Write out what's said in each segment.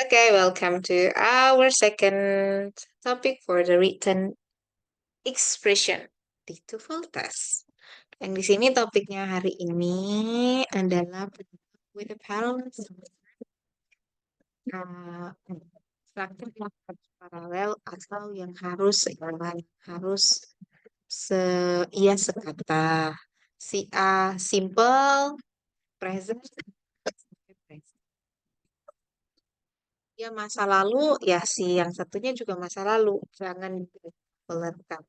Okay, welcome to our second topic for the written expression di TOEFL test. Yang di sini topiknya hari ini adalah with the parallel struktur yang harus paralel atau yang harus se iya sekata. Si A simple, present, ya masa lalu, ya si yang satunya juga masa lalu. Jangan dipeletkan.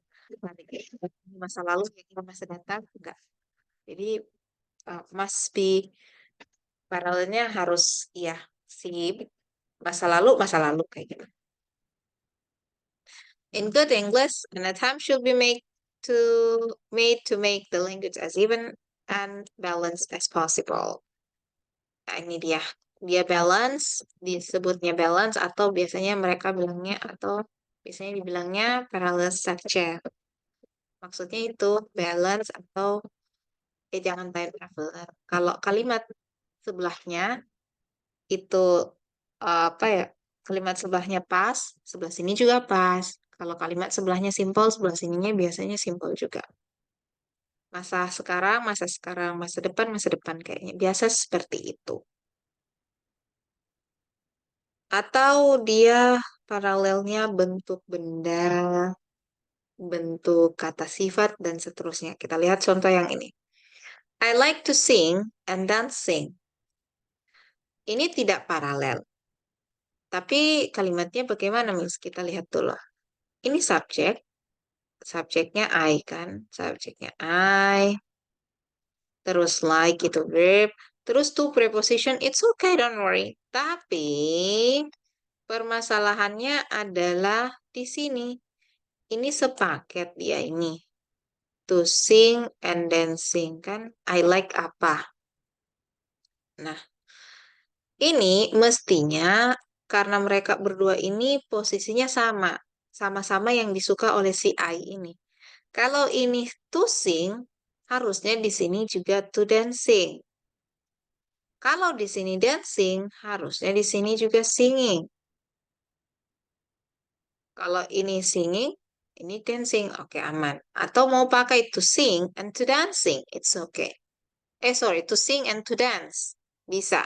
Masa lalu, ya masa datang, enggak. Jadi, must be paralelnya harus, ya, si masa lalu kayak gitu. In good English, an attempt should be made to make the language as even and balanced as possible. Nah, ini dia balance, disebutnya balance atau biasanya dibilangnya parallel structure. Maksudnya itu balance atau jangan time traveler. Kalau kalimat sebelahnya itu apa ya? Kalimat sebelahnya pas, sebelah sini juga pas. Kalau kalimat sebelahnya simple, sebelah sininya biasanya simple juga. Masa sekarang, masa depan kayaknya. Biasa seperti itu. Atau dia paralelnya bentuk benda, bentuk kata sifat, dan seterusnya. Kita lihat contoh yang ini. I like to sing and dancing. Ini tidak paralel. Tapi kalimatnya bagaimana, Miss? Kita lihat dulu. Ini subjeknya I kan? Subjeknya I, terus like itu verb, terus to preposition, it's okay, don't worry. Tapi permasalahannya adalah di sini. Ini sepaket dia ini. To sing and dancing kan? I like apa? Nah, ini mestinya karena mereka berdua ini posisinya sama. Sama-sama yang disuka oleh si I ini. Kalau ini to sing, harusnya di sini juga to dancing. Kalau di sini dancing, harusnya di sini juga singing. Kalau ini singing, ini dancing, oke aman. Atau mau pakai to sing and to dancing, it's okay. Sorry, to sing and to dance, bisa.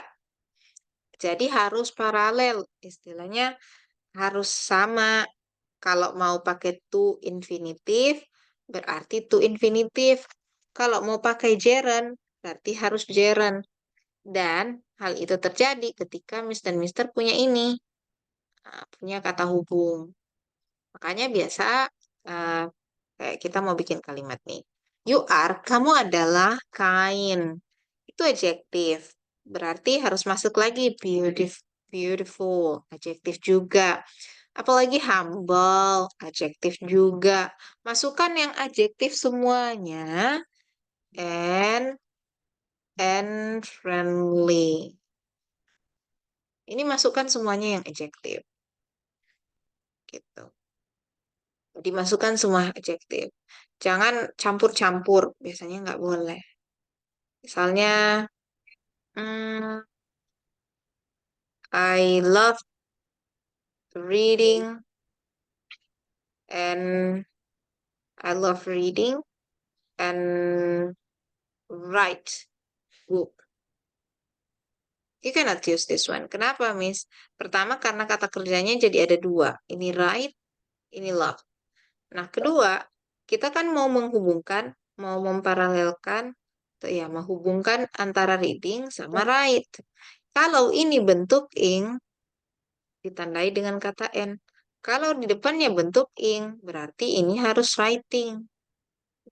Jadi harus paralel, istilahnya harus sama. Kalau mau pakai to infinitif, berarti to infinitif. Kalau mau pakai gerund, berarti harus gerund. Dan hal itu terjadi ketika Miss dan Mister punya ini, punya kata hubung. Makanya biasa uh, kayak kita mau bikin kalimat nih. You are, kamu adalah kind. Itu adjektif. Berarti harus masuk lagi beautiful, adjektif juga. Apalagi humble, adjektif juga. Masukkan yang adjektif semuanya. And friendly. Ini masukkan semuanya yang adjektif. Gitu. Dimasukkan semua adjektif. Jangan campur-campur. Biasanya nggak boleh. Misalnya, hmm, I love reading and I love reading and write book. You cannot use this one. Kenapa, Miss? Pertama, karena kata kerjanya jadi ada dua. Ini write, ini love. Nah, kedua, kita kan mau menghubungkan, mau memparalelkan, ya, menghubungkan antara reading sama write. Kalau ini bentuk ing, ditandai dengan kata n. Kalau di depannya bentuk ing, berarti ini harus writing.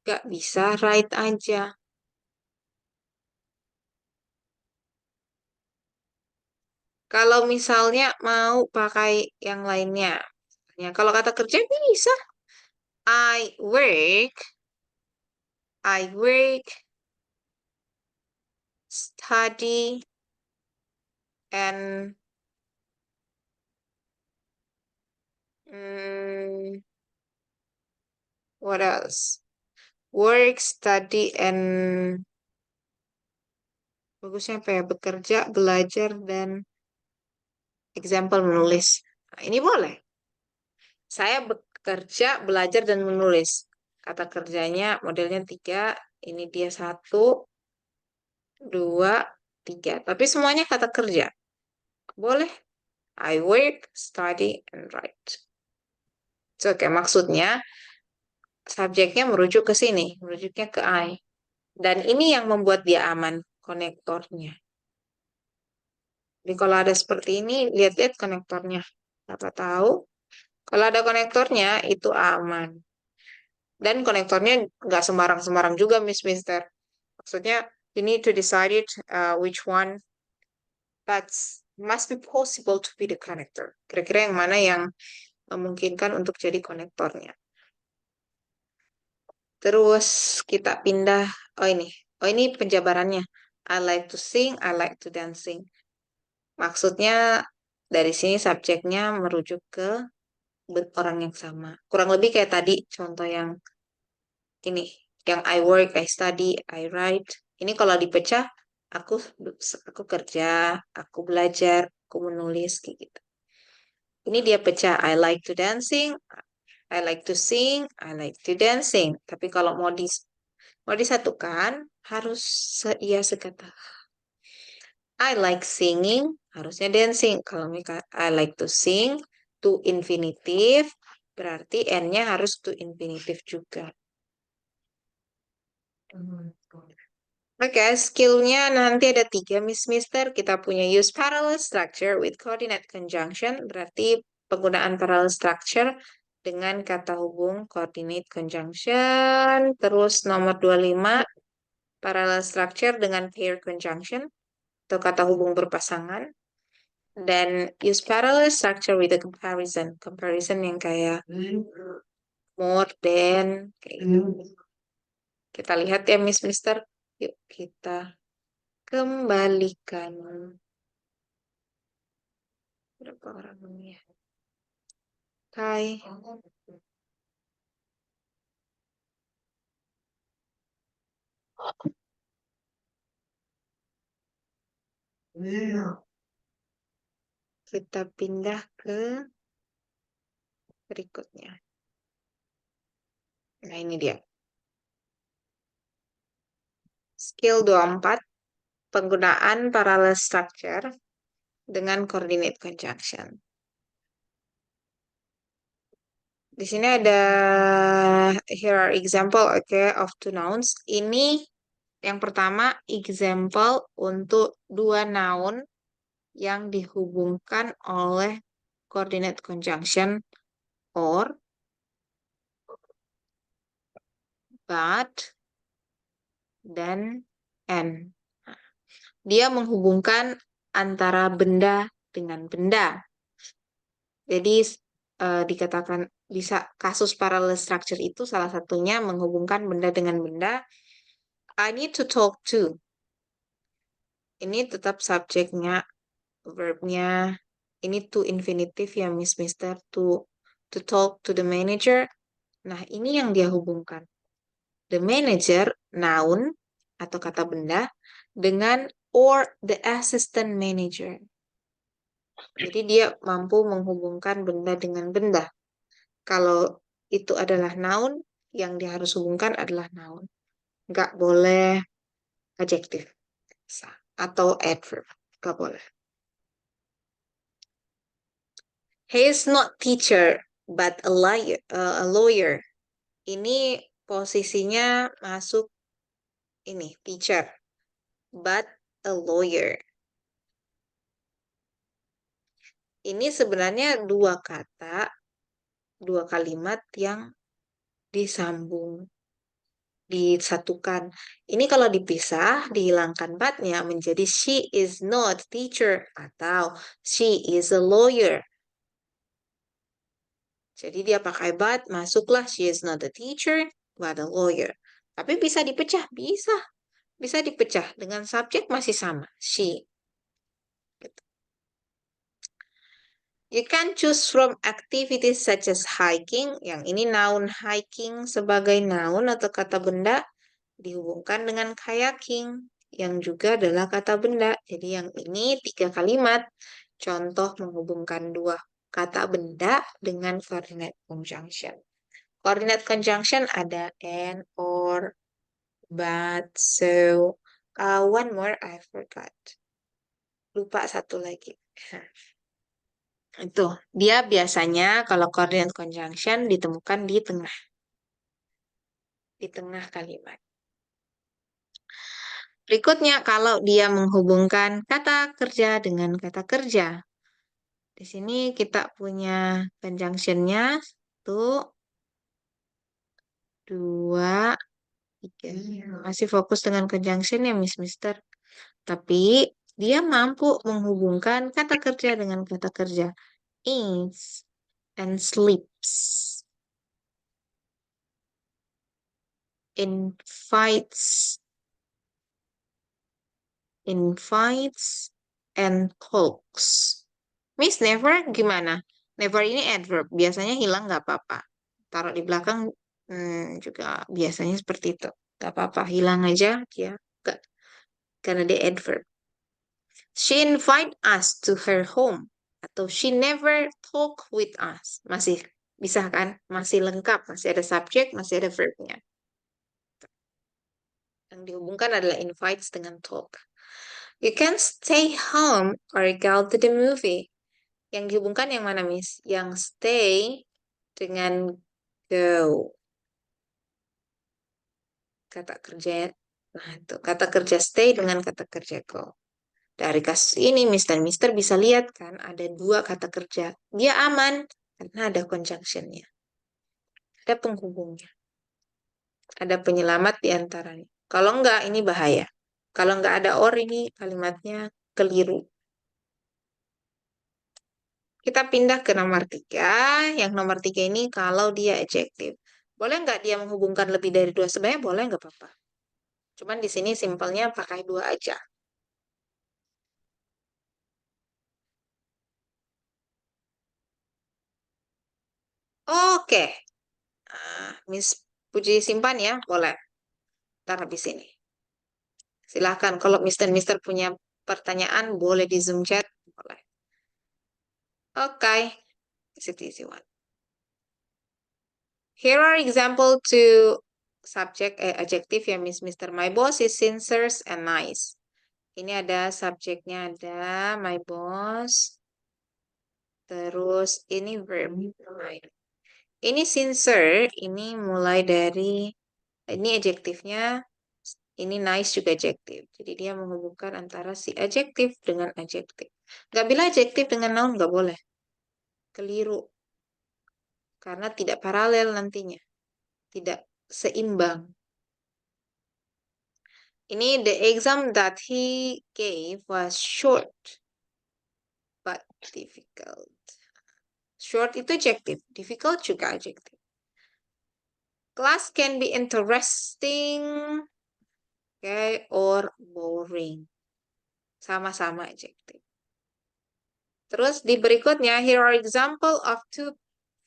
Gak bisa write aja. Kalau misalnya mau pakai yang lainnya, ya, kalau kata kerja bisa. I work, I work, study, and mm, what else? Work, study, and bagusnya apa ya? Bekerja, belajar, dan example menulis. Nah, ini boleh. Saya bekerja, belajar, dan menulis. Kata kerjanya modelnya 3. Ini dia 1, 2, 3. Tapi semuanya kata kerja. Boleh. I work, study, and write. Oke, maksudnya subjeknya merujuk ke sini, merujuknya ke I. Dan ini yang membuat dia aman, konektornya. Jadi kalau ada seperti ini, lihat-lihat konektornya. Siapa tahu, kalau ada konektornya, itu aman. Dan konektornya nggak sembarang-sembarang juga, Mister. Maksudnya, you need to decide it, which one that must be possible to be the connector. Kira-kira yang mana yang memungkinkan untuk jadi konektornya. Terus kita pindah, oh ini penjabarannya. I like to sing, I like to dancing. Maksudnya dari sini subjeknya merujuk ke orang yang sama. Kurang lebih kayak tadi contoh yang ini, yang I work, I study, I write. Ini kalau dipecah, aku aku kerja, aku belajar, aku menulis kayak gitu. Ini dia pecah. I like to dancing, I like to sing, I like to dancing. Tapi kalau mau disatukan harus iya sekata. I like singing, harusnya dancing. Kalau I like to sing, to infinitive, berarti N-nya harus to infinitive juga. Oke, skillnya nanti ada 3, Mister. Kita punya use parallel structure with coordinate conjunction, berarti penggunaan parallel structure dengan kata hubung coordinate conjunction. Terus nomor 25, parallel structure dengan pair conjunction atau kata hubung berpasangan. Dan use parallel structure with a comparison. Comparison yang kayak more than. Kayak gitu. Kita lihat ya, Mister. Yuk kita kembalikan. Berapa orang ini ya? Hai. Kita pindah ke berikutnya. Nah, ini dia. Skill 24, penggunaan parallel structure dengan coordinate conjunction. Di sini ada here are example of two nouns. Ini yang pertama example untuk 2 noun yang dihubungkan oleh coordinate conjunction or, but, dan and. Dia menghubungkan antara benda dengan benda. Jadi dikatakan bisa kasus parallel structure itu salah satunya menghubungkan benda dengan benda. I need to talk to. Ini tetap subjeknya, verbnya. Ini to infinitive ya, Mister. To talk to the manager. Nah, ini yang dia hubungkan. The manager, noun atau kata benda, dengan or the assistant manager. Jadi dia mampu menghubungkan benda dengan benda. Kalau itu adalah noun, yang dia harus hubungkan adalah noun. Nggak boleh adjektif atau adverb. Nggak boleh. He is not teacher, but a lawyer. Ini posisinya masuk ini, teacher, but a lawyer. Ini sebenarnya dua kata, dua kalimat yang disambung, disatukan. Ini kalau dipisah, dihilangkan but-nya menjadi she is not teacher atau she is a lawyer. Jadi dia pakai but, masuklah she is not a teacher, but a lawyer. Tapi bisa dipecah, bisa. Bisa dipecah dengan subjek masih sama, she. Gitu. You can choose from activities such as hiking. Yang ini noun hiking sebagai noun atau kata benda dihubungkan dengan kayaking yang juga adalah kata benda. Jadi yang ini 3 kalimat. Contoh menghubungkan dua kata benda dengan coordinate conjunction. Coordinate conjunction ada and, or, but, so. One more, I forgot. Lupa satu lagi. Itu, dia biasanya kalau coordinate conjunction ditemukan di tengah kalimat. Berikutnya, kalau dia menghubungkan kata kerja dengan kata kerja. Di sini kita punya conjunction-nya. 1, 2, 3. Masih fokus dengan conjunction ya, Mister. Tapi dia mampu menghubungkan kata kerja dengan kata kerja. Eats and sleeps. Invites and talks. Miss never gimana? Never ini adverb. Biasanya hilang nggak apa-apa. Taruh di belakang juga biasanya seperti itu. Nggak apa-apa, hilang aja ya. Nggak, karena dia adverb. She invite us to her home. Atau she never talk with us. Masih bisa kan? Masih lengkap. Masih ada subjek, masih ada verbnya. Yang dihubungkan adalah invites dengan talk. You can stay home or go to the movie. Yang dihubungkan yang mana, Miss? Yang stay dengan go. Kata kerja. Nah, itu kata kerja stay dengan kata kerja go. Dari kasus ini, Miss dan Mister bisa lihat kan, ada dua kata kerja. Dia aman karena ada conjunction-nya. Ada penghubungnya. Ada penyelamat di antaranya. Kalau enggak, ini bahaya. Kalau enggak ada or, ini kalimatnya keliru. Kita pindah ke nomor 3. Yang nomor 3 ini kalau dia adjektif. Boleh nggak dia menghubungkan lebih dari dua? Sebenarnya boleh nggak apa-apa. Cuman di sini simpelnya pakai dua aja. Oke. Miss Puji simpan ya, boleh. Ntar habis ini. Silahkan kalau Mister punya pertanyaan, boleh di Zoom chat. Boleh. Oke. Easy one. Here are example to subject adjective ya Mister. My boss is sincere and nice. Ini ada subjeknya, ada my boss. Terus ini verb. Ini sincere, ini mulai dari, ini adjektifnya, ini nice juga adjektif. Jadi dia menghubungkan antara si adjektif dengan adjektif. Nggak bilang adjektif dengan noun, nggak boleh. Keliru. Karena tidak paralel nantinya. Tidak seimbang. Ini the exam that he gave was short but difficult. Short itu adjective, difficult juga adjective. Class can be interesting, okay, or boring. Sama-sama adjective. Terus di berikutnya, here are example of two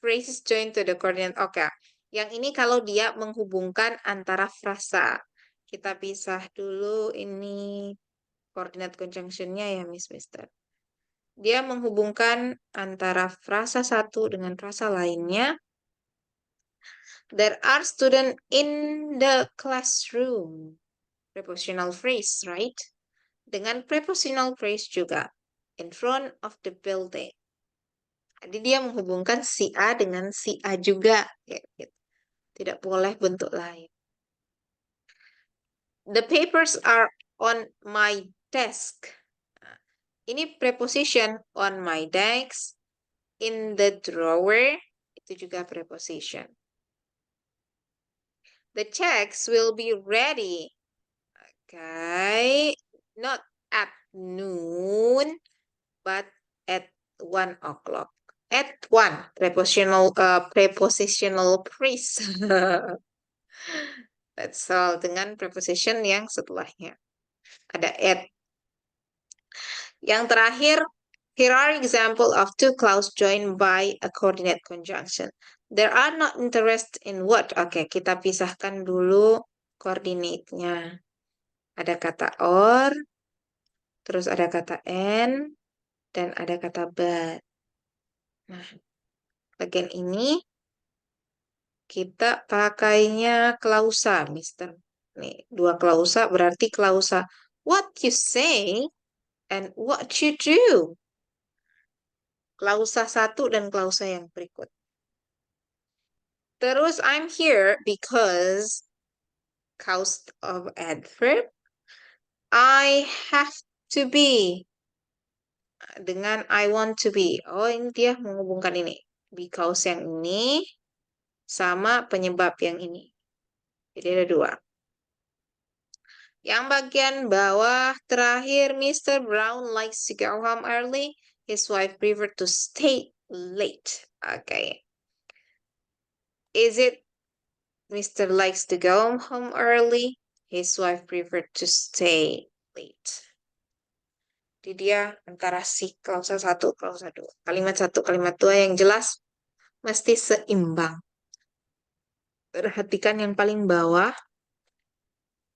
phrases joined to the coordinate. Oke, yang ini kalau dia menghubungkan antara frasa. Kita pisah dulu ini coordinate conjunction-nya ya, Mister. Dia menghubungkan antara frasa satu dengan frasa lainnya. There are students in the classroom. Prepositional phrase, right? Dengan prepositional phrase juga. In front of the building. Jadi dia menghubungkan si A dengan si A juga. Gitu. Tidak boleh bentuk lain. The papers are on my desk. Ini preposition on my desk. In the drawer. Itu juga preposition. The checks will be ready. Okay. Not at noon, but at 1 o'clock. At 1. Prepositional phrase. That's all. Dengan preposition yang setelahnya. Ada at. Yang terakhir, here are example of two clauses joined by a coordinate conjunction. There are not interest in what. Oke, kita pisahkan dulu coordinate-nya. Ada kata or, terus ada kata and, dan ada kata but. Nah, bagian ini kita pakainya klausa, Mister. Nih, dua klausa berarti klausa what you say and what you do. Klausa satu dan klausa yang berikut. Terus I'm here because cause of adverb. I have to be dengan I want to be. Oh, ini dia menghubungkan ini. Because yang ini sama penyebab yang ini. Jadi ada dua. Yang bagian bawah terakhir, Mr. Brown likes to go home early. His wife prefer to stay late. Okay. Is it Mr. likes to go home early? His wife prefer to stay late. Jadi dia antara si klausa satu, klausa dua. Kalimat satu, kalimat dua yang jelas mesti seimbang. Perhatikan yang paling bawah.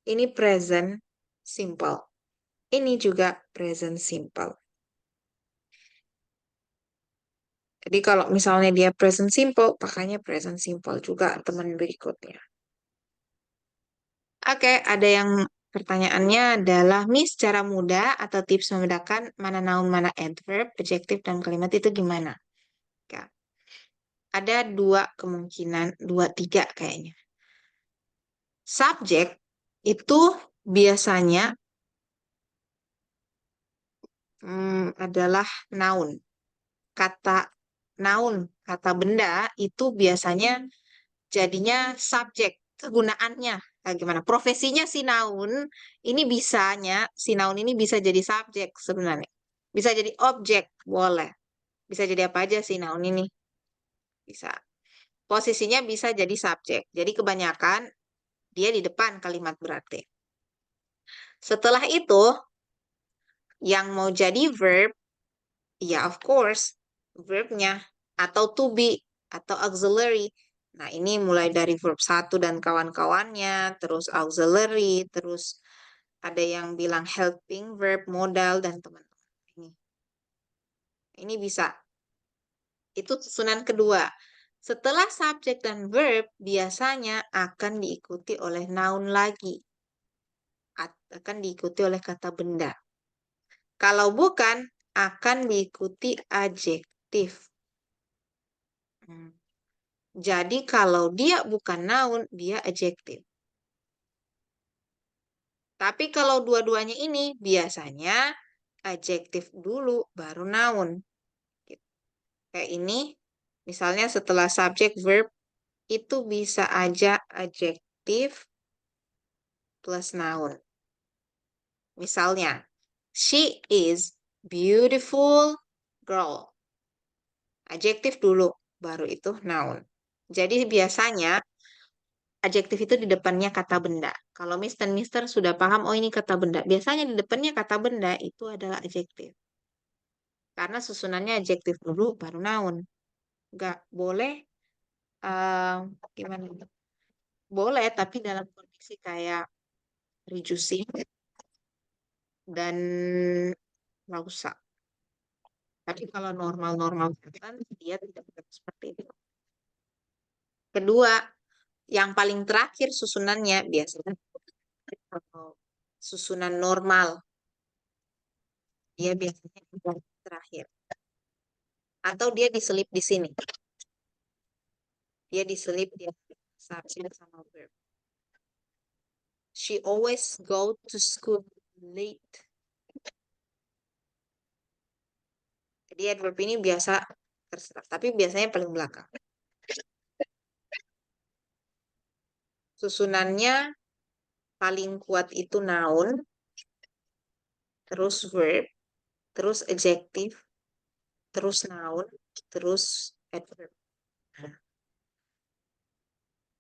Ini present simple. Ini juga present simple. Jadi kalau misalnya dia present simple, pakainya present simple juga teman berikutnya. Oke, ada yang pertanyaannya adalah, Miss, cara mudah atau tips membedakan mana noun, mana adverb, adjective, dan kalimat itu gimana? Ya. Ada dua kemungkinan, dua, tiga kayaknya. Subjek itu biasanya adalah noun. Kata noun, kata benda itu biasanya jadinya subjek. Kegunaannya gimana? Profesinya si noun ini bisanya, si noun ini bisa jadi subjek sebenarnya. Bisa jadi objek, boleh. Bisa jadi apa aja si noun ini. Bisa. Posisinya bisa jadi subjek. Jadi kebanyakan dia di depan kalimat berarti. Setelah itu, yang mau jadi verb, ya of course, verbnya atau to be atau auxiliary. Nah, ini mulai dari verb satu dan kawan-kawannya, terus auxiliary, terus ada yang bilang helping verb, modal, dan teman-teman. Ini bisa. Itu susunan kedua. Setelah subjek dan verb, biasanya akan diikuti oleh noun lagi. Akan diikuti oleh kata benda. Kalau bukan, akan diikuti adjektif. Jadi kalau dia bukan noun, dia adjektif. Tapi kalau dua-duanya ini biasanya adjektif dulu baru noun. Kayak ini, misalnya setelah subjek verb itu bisa aja adjektif plus noun. Misalnya, she is beautiful girl. Adjektif dulu, baru itu noun. Jadi biasanya adjektif itu di depannya kata benda. Kalau Miss dan Mister sudah paham, oh ini kata benda. Biasanya di depannya kata benda itu adalah adjektif. Karena susunannya adjektif dulu, baru noun. Nggak boleh, gimana? Boleh, tapi dalam kondisi kayak reducing dan lausa. Tapi kalau normal-normal kan dia tidak seperti itu. Kedua, yang paling terakhir susunannya biasanya susunan normal. Dia biasanya yang terakhir. Atau dia diselip di sini. Dia diselip di subject sama verb. She always go to school late. Jadi adverb ini biasa terserah, tapi biasanya paling belakang. Susunannya paling kuat itu noun, terus verb, terus adjective, terus noun, terus adverb.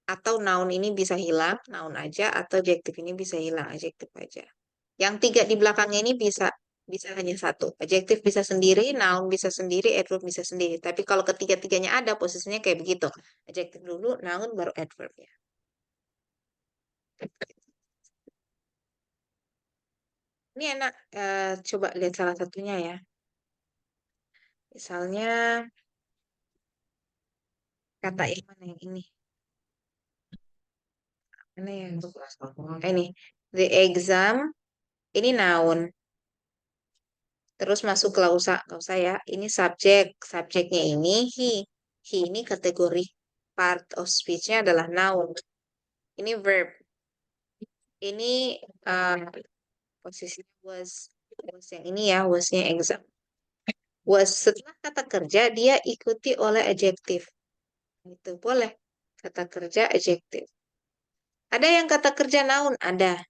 Atau noun ini bisa hilang, noun aja, atau adjective ini bisa hilang, adjective aja. Yang tiga di belakangnya ini bisa hanya satu. Adjective bisa sendiri, noun bisa sendiri, adverb bisa sendiri. Tapi kalau ketiga-tiganya ada, posisinya kayak begitu. Adjective dulu, noun, baru adverb ya. Ini enak, coba lihat salah satunya ya. Misalnya kata yang mana yang ini? Mana yang ini? The exam, ini noun. Terus masuk klausa ya. Ini subjek. Subjeknya ini he. He ini kategori part of speech-nya adalah noun. Ini verb. Ini posisinya was. Was yang ini ya, wasnya exam. Was setelah kata kerja dia ikuti oleh adjektif. Itu boleh. Kata kerja adjektif. Ada yang kata kerja noun, ada.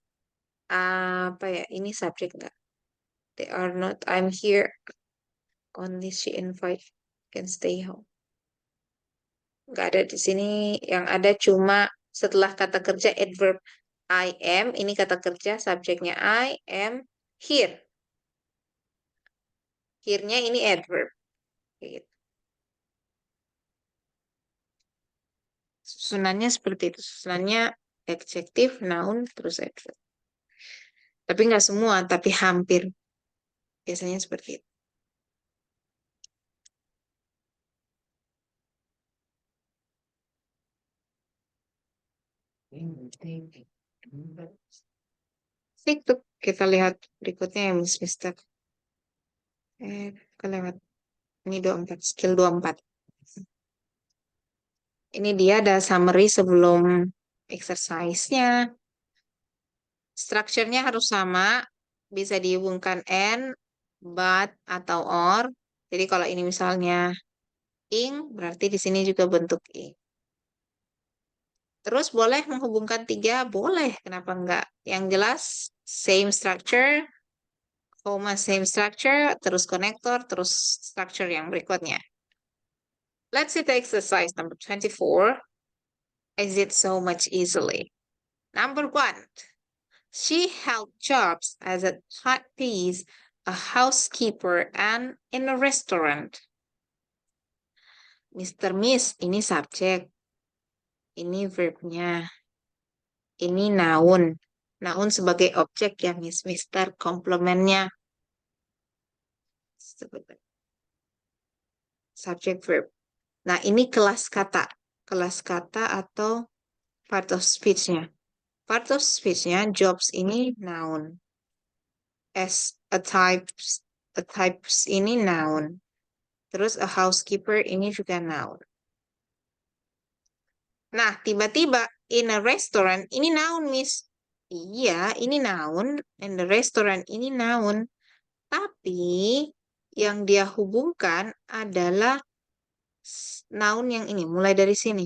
Apa ya? Ini subjek enggak? They are not. I'm here. Only she invite. Can stay home. Nggak ada di sini. Yang ada cuma setelah kata kerja adverb I am. Ini kata kerja subjeknya I am here. Here-nya ini adverb. Gitu. Susunannya seperti itu. Susunannya adjektif, noun, terus adverb. Tapi nggak semua, tapi hampir. Biasanya seperti itu. Itu kita lihat berikutnya ya Miss Mister. Kita lewat ini 24, skill 24. Ini dia ada summary sebelum exercise-nya. Strukturnya harus sama, bisa dihubungkan and, but, atau or. Jadi kalau ini misalnya ing, berarti di sini juga bentuk ing. Terus boleh menghubungkan tiga? Boleh, kenapa enggak? Yang jelas, same structure, koma same structure, terus konektor, terus structure yang berikutnya. Let's see the exercise number 24. Is it so much easily? Number 1. She held jobs as a typist, a housekeeper, and in a restaurant. Mr. Miss, ini subjek. Ini verbnya. Ini noun. Noun sebagai objek ya, Miss. Mister, komplementnya. Subjek verb. Nah, ini kelas kata. Kelas kata atau part of speech-nya. Part of speech-nya, jobs ini noun. As a types ini noun. Terus a housekeeper ini juga noun. Nah, tiba-tiba in a restaurant ini noun, Miss. Iya, ini noun. In the restaurant ini noun. Tapi yang dia hubungkan adalah noun yang ini. Mulai dari sini.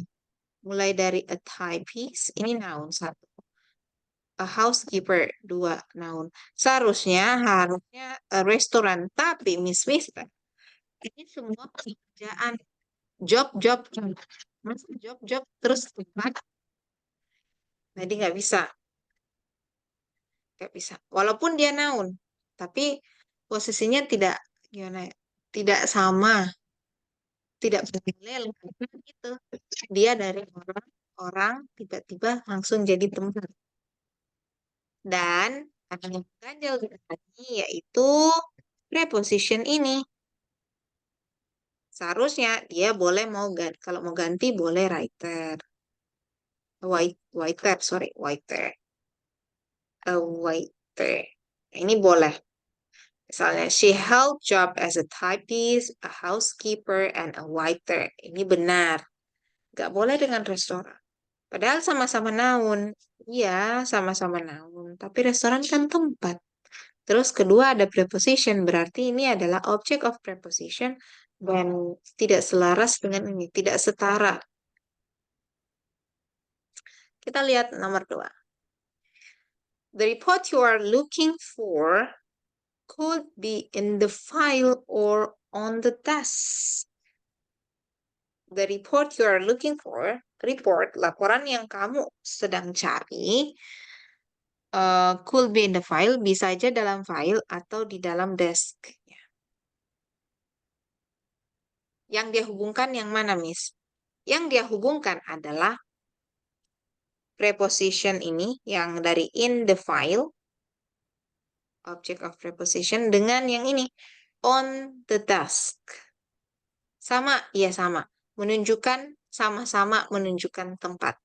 Mulai dari a typist, ini noun satu. A housekeeper, dua noun. Seharusnya harusnya a restaurant. Tapi Miss Mister, ini semua pekerjaan. Job. Masa job terus tempat. Jadi nggak bisa. Nggak bisa. Walaupun dia noun. Tapi posisinya tidak gimana ya, tidak sama. Tidak paralel. Gitu. Dia dari orang tiba-tiba langsung jadi tempat. Dan yang ganjil tadi yaitu preposition ini. Seharusnya dia boleh mau ganti. Kalau mau ganti boleh writer. Waiter. A waiter. Ini boleh. Misalnya, she held job as a typist, a housekeeper, and a waiter. Ini benar. Gak boleh dengan restoran. Padahal sama-sama noun. Iya, sama-sama noun. Tapi restoran kan tempat. Terus kedua ada preposition. Berarti ini adalah object of preposition dan tidak selaras dengan ini. Tidak setara. Kita lihat nomor 2. The report you are looking for could be in the file or on the desk. The report you are looking for, laporan yang kamu sedang cari, could be in the file, bisa aja dalam file atau di dalam desk. Yang dia hubungkan yang mana, Miss? Yang dia hubungkan adalah preposition ini, yang dari in the file, object of preposition, dengan yang ini, on the desk. Sama, iya sama. Menunjukkan sama-sama menunjukkan tempat.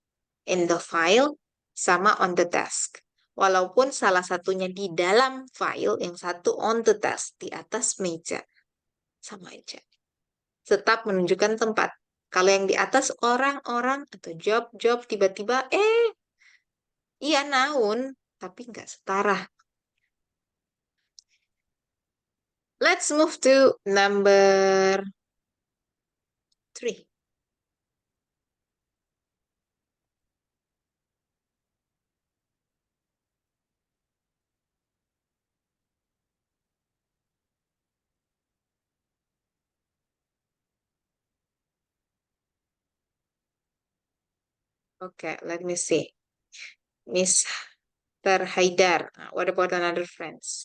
In the file sama on the desk. Walaupun salah satunya di dalam file, yang satu on the desk, di atas meja. Sama aja. Tetap menunjukkan tempat. Kalau yang di atas orang-orang atau job-job tiba-tiba, iya noun, tapi nggak setara. Let's move to number 3. Okay, let me see. Mr. Haidar. What about another friends?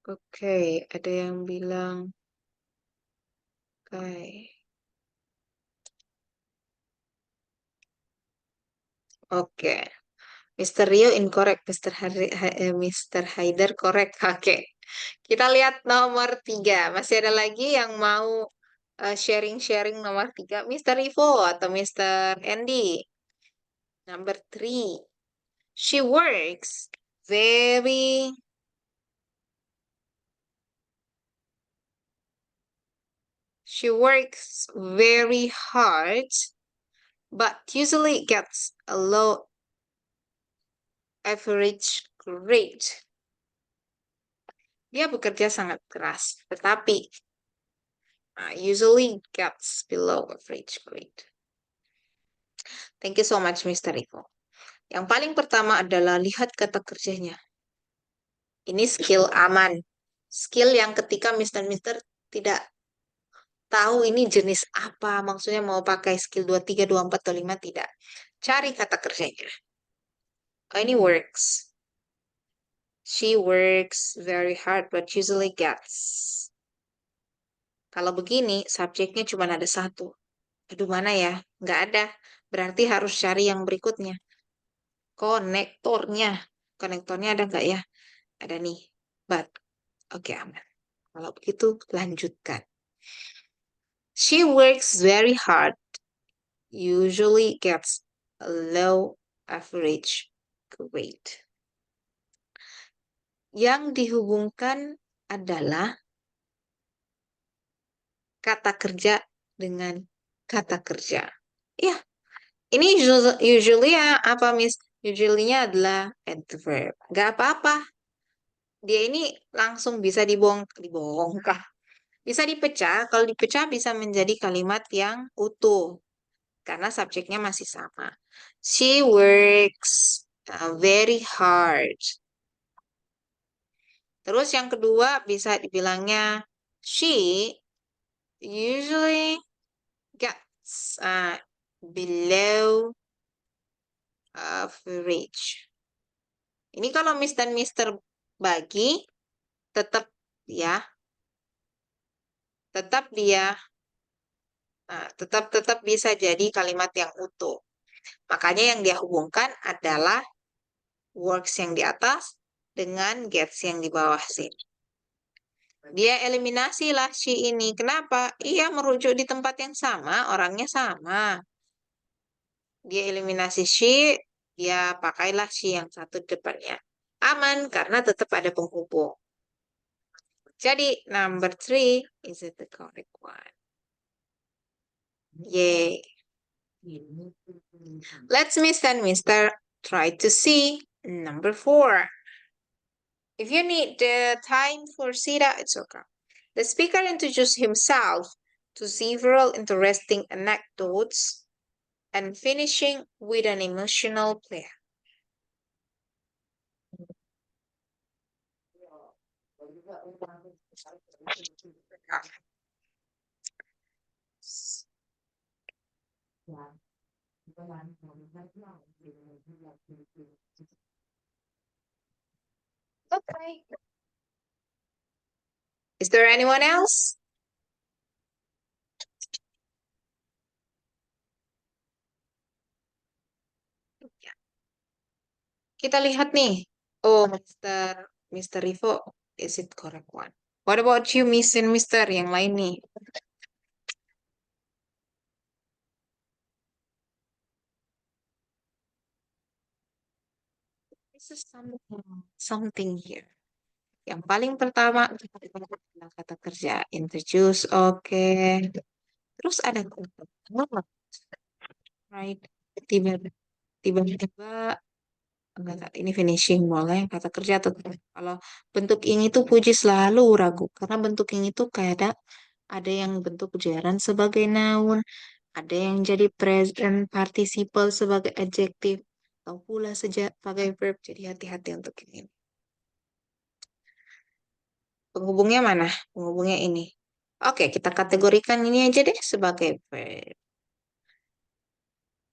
Oke, ada yang bilang, oke. Oke, Mr. Rio incorrect, Mr. Haidar correct. Oke, kita lihat nomor 3. Masih ada lagi yang mau sharing-sharing nomor 3, Mr. Ivo atau Mr. Andy? Number 3. She works very she works very hard, but usually gets a low average grade. Dia bekerja sangat keras, tetapi usually gets below average grade. Thank you so much, Mr. Rico. Yang paling pertama adalah lihat kata kerjanya. Ini skill aman. Skill yang ketika Mr. tidak tahu ini jenis apa, maksudnya mau pakai skill 23, 24, atau 5, tidak. Cari kata kerjanya. Oh, ini works. She works very hard, but usually gets. Kalau begini, subjeknya cuma ada satu. Aduh, mana ya? Nggak ada. Berarti harus cari yang berikutnya. Konektornya. Konektornya ada nggak ya? Ada nih. But. Oke, aman. Kalau begitu, lanjutkan. She works very hard. Usually gets a low average grade. Yang dihubungkan adalah kata kerja dengan kata kerja. Ya, ini usually ya apa Miss? Usually-nya adalah adverb. Gak apa-apa. Dia ini langsung bisa dibongkar. Bisa dipecah. Kalau dipecah bisa menjadi kalimat yang utuh. Karena subjeknya masih sama. She works very hard. Terus yang kedua bisa dibilangnya she usually gets below average. Ini kalau Miss dan Mister bagi, tetap ya, tetap dia, tetap bisa jadi kalimat yang utuh. Makanya yang dia hubungkan adalah works yang di atas dengan gets yang di bawah sini. Dia eliminasi lah she ini. Kenapa? Ia merujuk di tempat yang sama, orangnya sama. Dia eliminasi she, dia pakailah she yang satu depannya. Aman karena tetap ada penghubung. Jadi number 3 is it the correct one? Yay. Let's Miss and Mister try to see number 4. If you need the time for Sita, it's okay. The speaker introduced himself to several interesting anecdotes and finishing with an emotional play. Okay. Is there anyone else? Kita lihat nih. Oh, Mr. Rivo, is it correct one? What about you, Miss and Mister? Yang lain nih. This is something here. Yang paling pertama adalah kata kerja introduce, oke. Terus ada kata right. Tiba-tiba enggak, ini finishing boleh kata kerja atau tidak. Kalau bentuk ing itu puji selalu ragu karena bentuk ing itu kayak ada yang bentuk ujaran sebagai noun, ada yang jadi present participle sebagai adjective, atau pula sebagai verb. Jadi hati-hati untuk ini. Penghubungnya mana? Penghubungnya ini. Oke, kita kategorikan ini aja deh sebagai verb.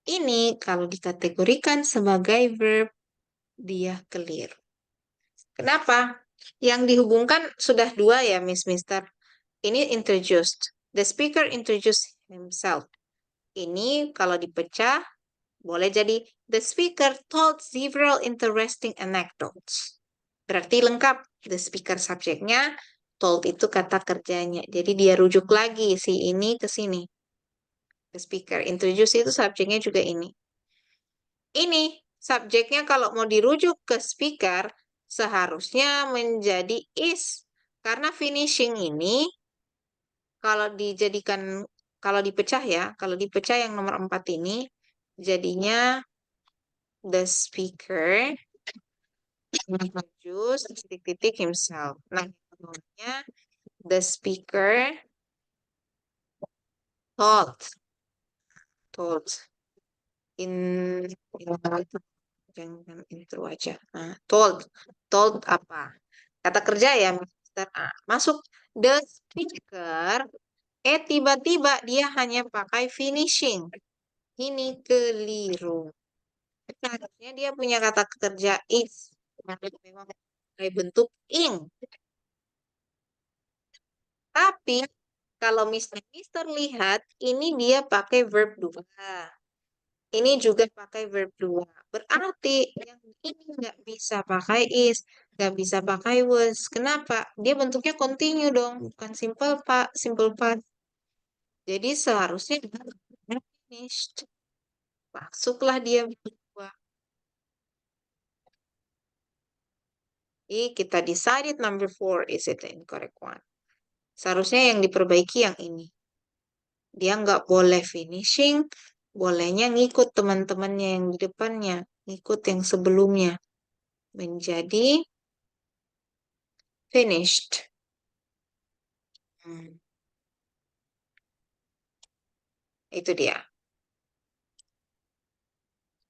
Ini kalau dikategorikan sebagai verb, dia keliru. Kenapa? Yang dihubungkan sudah dua ya, Miss Mister. Ini introduced. The speaker introduced himself. Ini kalau dipecah, boleh jadi the speaker told several interesting anecdotes. Berarti lengkap. The speaker subjeknya, told itu kata kerjanya. Jadi dia rujuk lagi si ini ke sini. The speaker introduce itu subjeknya juga ini. Ini subjeknya kalau mau dirujuk ke speaker, seharusnya menjadi is. Karena finishing ini, kalau dijadikan, kalau dipecah ya, kalau dipecah yang nomor 4 ini, jadinya the speaker introduce titik-titik himself. Nah, namanya the speaker told in jangan intro aja. Nah, told apa? Kata kerja ya, Mister A. Masuk the speaker, tiba-tiba dia hanya pakai finishing. Ini keliru. Seharusnya dia punya kata kerja is. Memang pakai bentuk ing. Tapi kalau Mister lihat, ini dia pakai verb 2. Ini juga pakai verb 2. Berarti yang ini nggak bisa pakai is, nggak bisa pakai was. Kenapa? Dia bentuknya continue dong, bukan simple pak, simple past. Jadi seharusnya dia finished. Masuklah dia berdua. Kita decided number 4 is it the incorrect one. Seharusnya yang diperbaiki yang ini. Dia nggak boleh finishing, bolehnya ngikut teman-temannya yang di depannya, ngikut yang sebelumnya. Menjadi finished. Hmm, itu dia.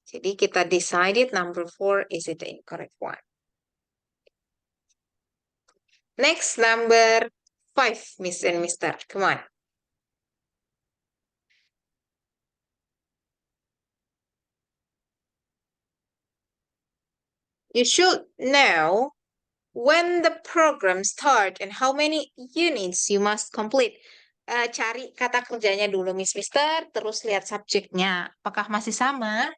Jadi kita decided number 4 is it the incorrect one. Next, number 5, Miss and Mister. Come on. You should know when the program start and how many units you must complete. Cari kata kerjanya dulu, Miss Mister, terus lihat subjeknya. Apakah masih sama?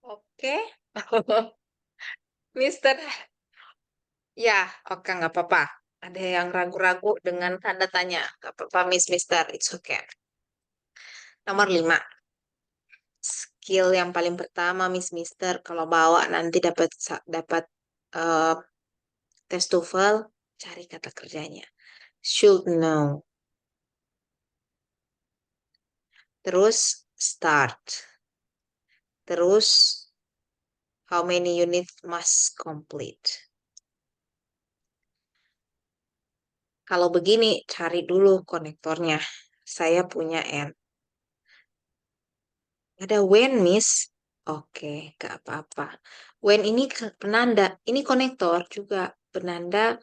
Oke. Mister, ya, oke, nggak apa-apa. Ada yang ragu-ragu dengan tanda tanya. Nggak apa-apa, Miss Mister. It's okay. Nomor 5. Skill yang paling pertama, Miss Mister, kalau bawa nanti dapat eh, tes TOEFL, cari kata kerjanya. Should know. Terus start. Terus how many units must complete. Kalau begini, cari dulu konektornya. Saya punya N. Ada when, Miss. Oke, gak apa-apa. When ini penanda, ini konektor juga penanda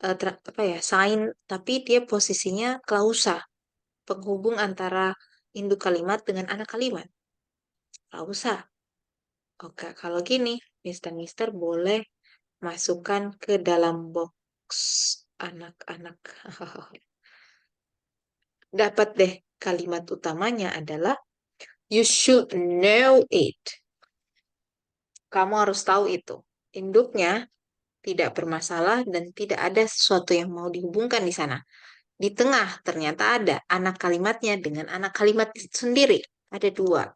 apa ya, sign, tapi dia posisinya klausa, penghubung antara induk kalimat dengan anak kalimat. Klausa. Oke, kalau gini, Mister Mister boleh masukkan ke dalam box anak-anak. Dapat deh, kalimat utamanya adalah you should know it. Kamu harus tahu itu. Induknya tidak bermasalah dan tidak ada sesuatu yang mau dihubungkan di sana. Di tengah ternyata ada anak kalimatnya dengan anak kalimat itu sendiri. Ada dua.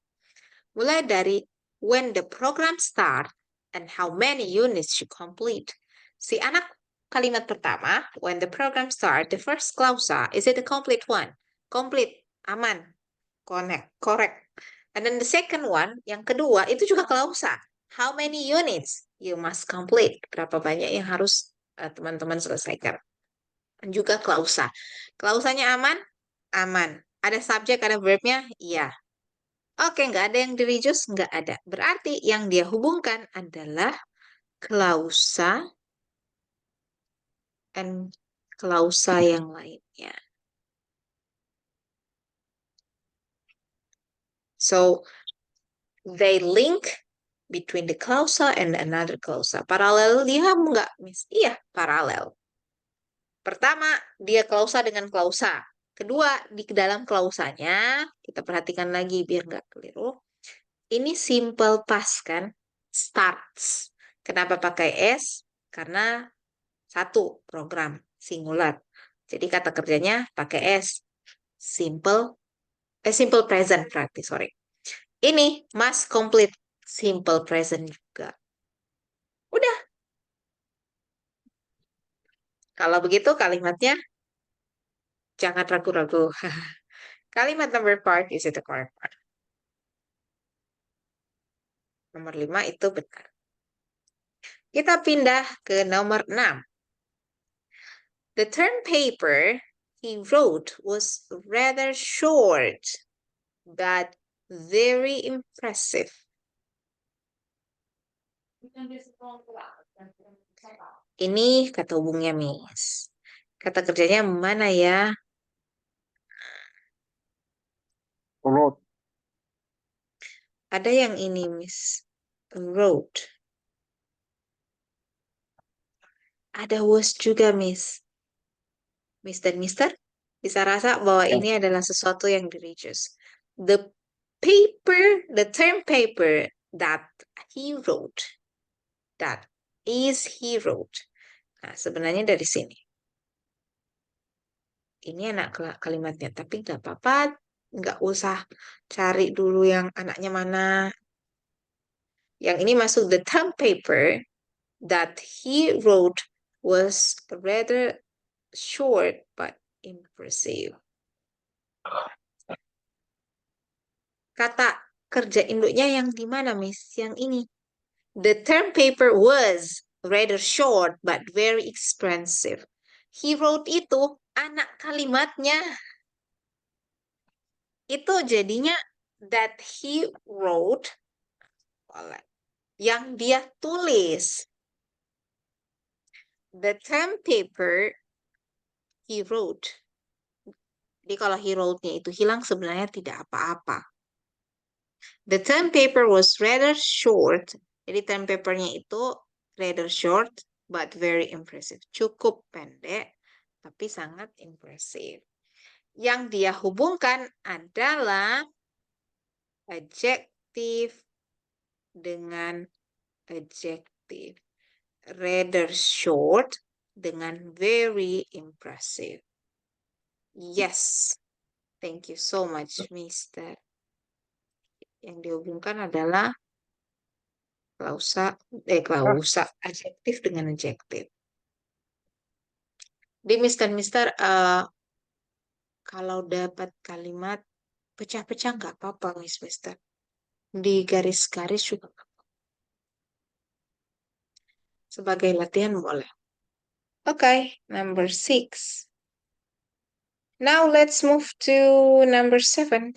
Mulai dari when the program start and how many units you complete. Si anak kalimat pertama, when the program start, the first clausa, is it a complete one? Complete, aman, connect, correct. And then the second one, yang kedua, itu juga klausa. How many units you must complete? Berapa banyak yang harus teman-teman selesaikan? Juga klausa. Klausanya aman? Aman. Ada subjek, ada verbnya? Iya. Oke, nggak ada yang di-reduce? Nggak ada. Berarti yang dia hubungkan adalah klausa dan klausa yang lainnya. So, they link between the klausa and another klausa. Paralel dia nggak, Miss? Iya, paralel. Pertama, dia klausa dengan klausa. Kedua, di dalam klausanya, kita perhatikan lagi biar nggak keliru. Ini simple past kan? Starts. Kenapa pakai S? Karena satu program singular. Jadi kata kerjanya pakai S. Simple present berarti, sorry. Ini must complete simple present juga. Udah. Kalau begitu kalimatnya jangan ragu-ragu. Kalimat number part is it the correct part. Nomor 5 itu benar. Kita pindah ke nomor 6. The term paper he wrote was rather short, but very impressive. Ini kata hubungnya, Miss. Kata kerjanya mana ya? Wrote. Ada yang ini, Miss. Wrote. Ada was juga, Miss. Miss dan Mister bisa rasa bahwa Yes. ini adalah sesuatu yang di-reduce. The term paper that he wrote, that he wrote. Nah, sebenarnya dari sini. Ini anak kalimatnya, tapi nggak apa-apa, nggak usah cari dulu yang anaknya mana. Yang ini masuk the term paper that he wrote was rather short but impressive. Kata kerja induknya yang di mana, Miss? Yang ini. The term paper was rather short but very expensive. He wrote itu anak kalimatnya. Itu jadinya that he wrote yang dia tulis. The term paper he wrote. Jadi kalau he wrote-nya itu hilang sebenarnya tidak apa-apa. The term paper was rather short. Jadi term papernya itu rather short but very impressive. Cukup pendek tapi sangat impressive. Yang dia hubungkan adalah adjective dengan adjective. Rather short dengan very impressive. Yes. Thank you so much, Mister. Yang dihubungkan adalah klausa, adjektif dengan adjektif. Di Mister, kalau dapat kalimat pecah-pecah nggak apa-apa, Mister. Di garis-garis juga nggak apa-apa. Sebagai latihan boleh. Okay, number 6. Now let's move to number 7.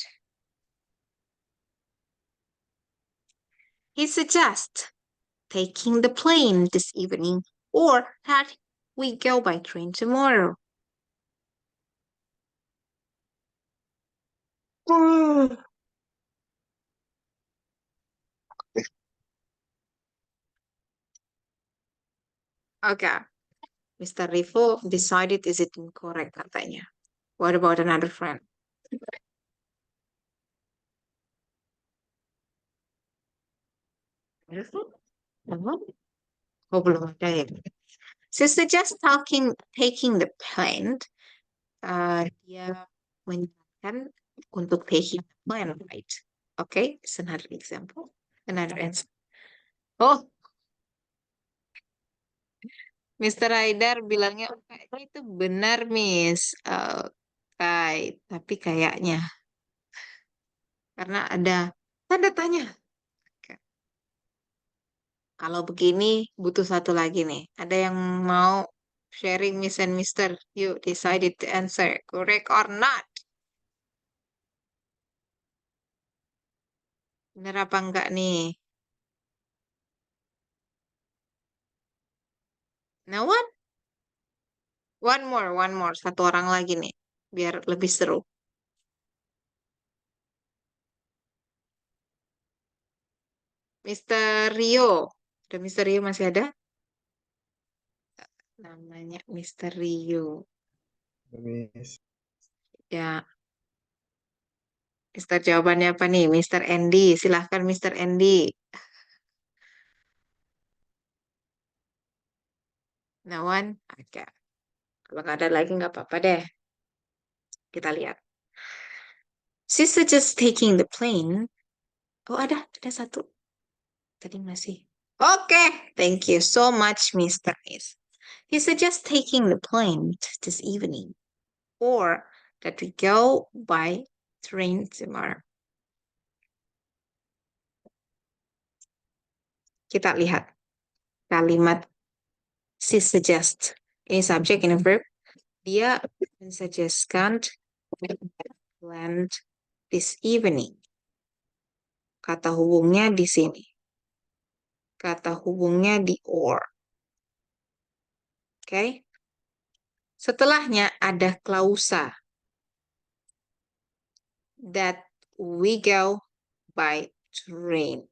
He suggests taking the plane this evening or that we go by train tomorrow. Okay. Mr. Rivo decided is it incorrect katanya. What about another friend? Oh, belum ada ya. So suggest taking the plane. Dia menyarankan untuk taking the plane, right? Okay, it's another example. Another answer. Oh, Mr. Haidar bilangnya "Oh, kayaknya itu benar, Miss. Tapi kayaknya karena ada tanda tanya. Oke. Kalau begini butuh satu lagi nih. Ada yang mau sharing Miss and Mister? You decided to answer correct or not? Benar apa enggak nih? Nah, one more. Satu orang lagi nih. Biar lebih seru. Mister Rio. Ada Mister Rio masih ada? Namanya Mister Rio. Miss. Ya, Mister jawabannya apa nih? Mister Andy. Silahkan Mister Andy. No one? Oke. Kalau nggak ada lagi nggak apa-apa deh. Kita lihat. Sister just taking the plane. Oh, ada satu. Tadi masih. Oke, thank you so much, Mr. Miss. He suggests taking the plane this evening, or that we go by train tomorrow. Kita lihat kalimat she suggests. Ini subject, ini verb. Dia mensuggestkan plan this evening. Kata hubungnya di sini. Kata hubungnya di or. Oke. Setelahnya ada klausa. That we go by train.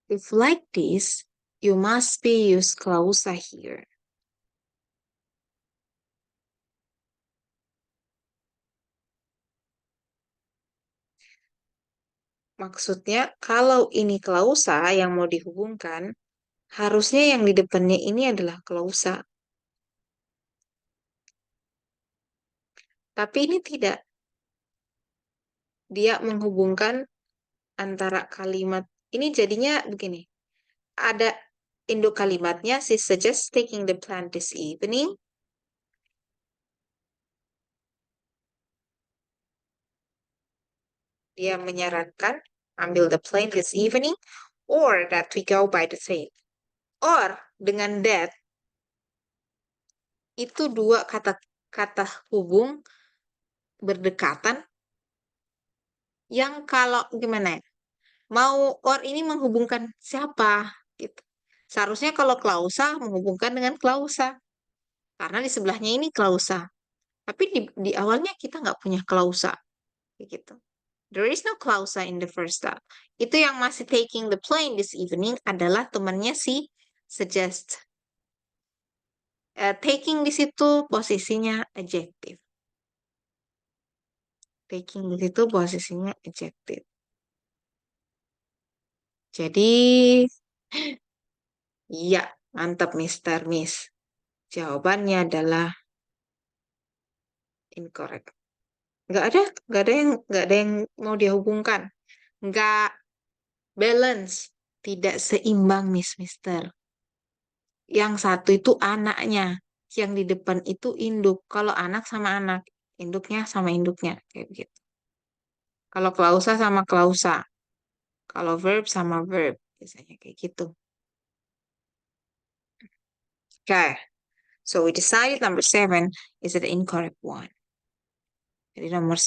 If like this, you must be use klausa here. Maksudnya, kalau ini klausa yang mau dihubungkan, harusnya yang di depannya ini adalah klausa. Tapi ini tidak. Dia menghubungkan antara kalimat. Ini jadinya begini. Ada induk kalimatnya, she suggests taking the plan this evening. Dia menyarankan ambil the plane this evening, or that we go by the train. Or dengan that, itu dua kata hubung berdekatan yang kalau gimana ya, mau or ini menghubungkan siapa gitu. Seharusnya kalau klausa menghubungkan dengan klausa karena di sebelahnya ini klausa. Tapi di awalnya kita nggak punya klausa gitu. There is no klausa in the first step. Itu yang masih taking the plane this evening adalah temannya si suggest. Taking di situ posisinya adjective. Taking di situ posisinya adjective. Jadi, iya, mantap Mr. Miss. Jawabannya adalah incorrect. Nggak ada yang mau dihubungkan. Nggak balance, tidak seimbang Mister. Yang satu itu anaknya, yang di depan itu induk. Kalau anak sama anak, induknya sama induknya, kayak begitu. Kalau klausa sama klausa, kalau verb sama verb, biasanya kayak gitu. Okay, so we decided number 7 is the incorrect one. Jadi nomor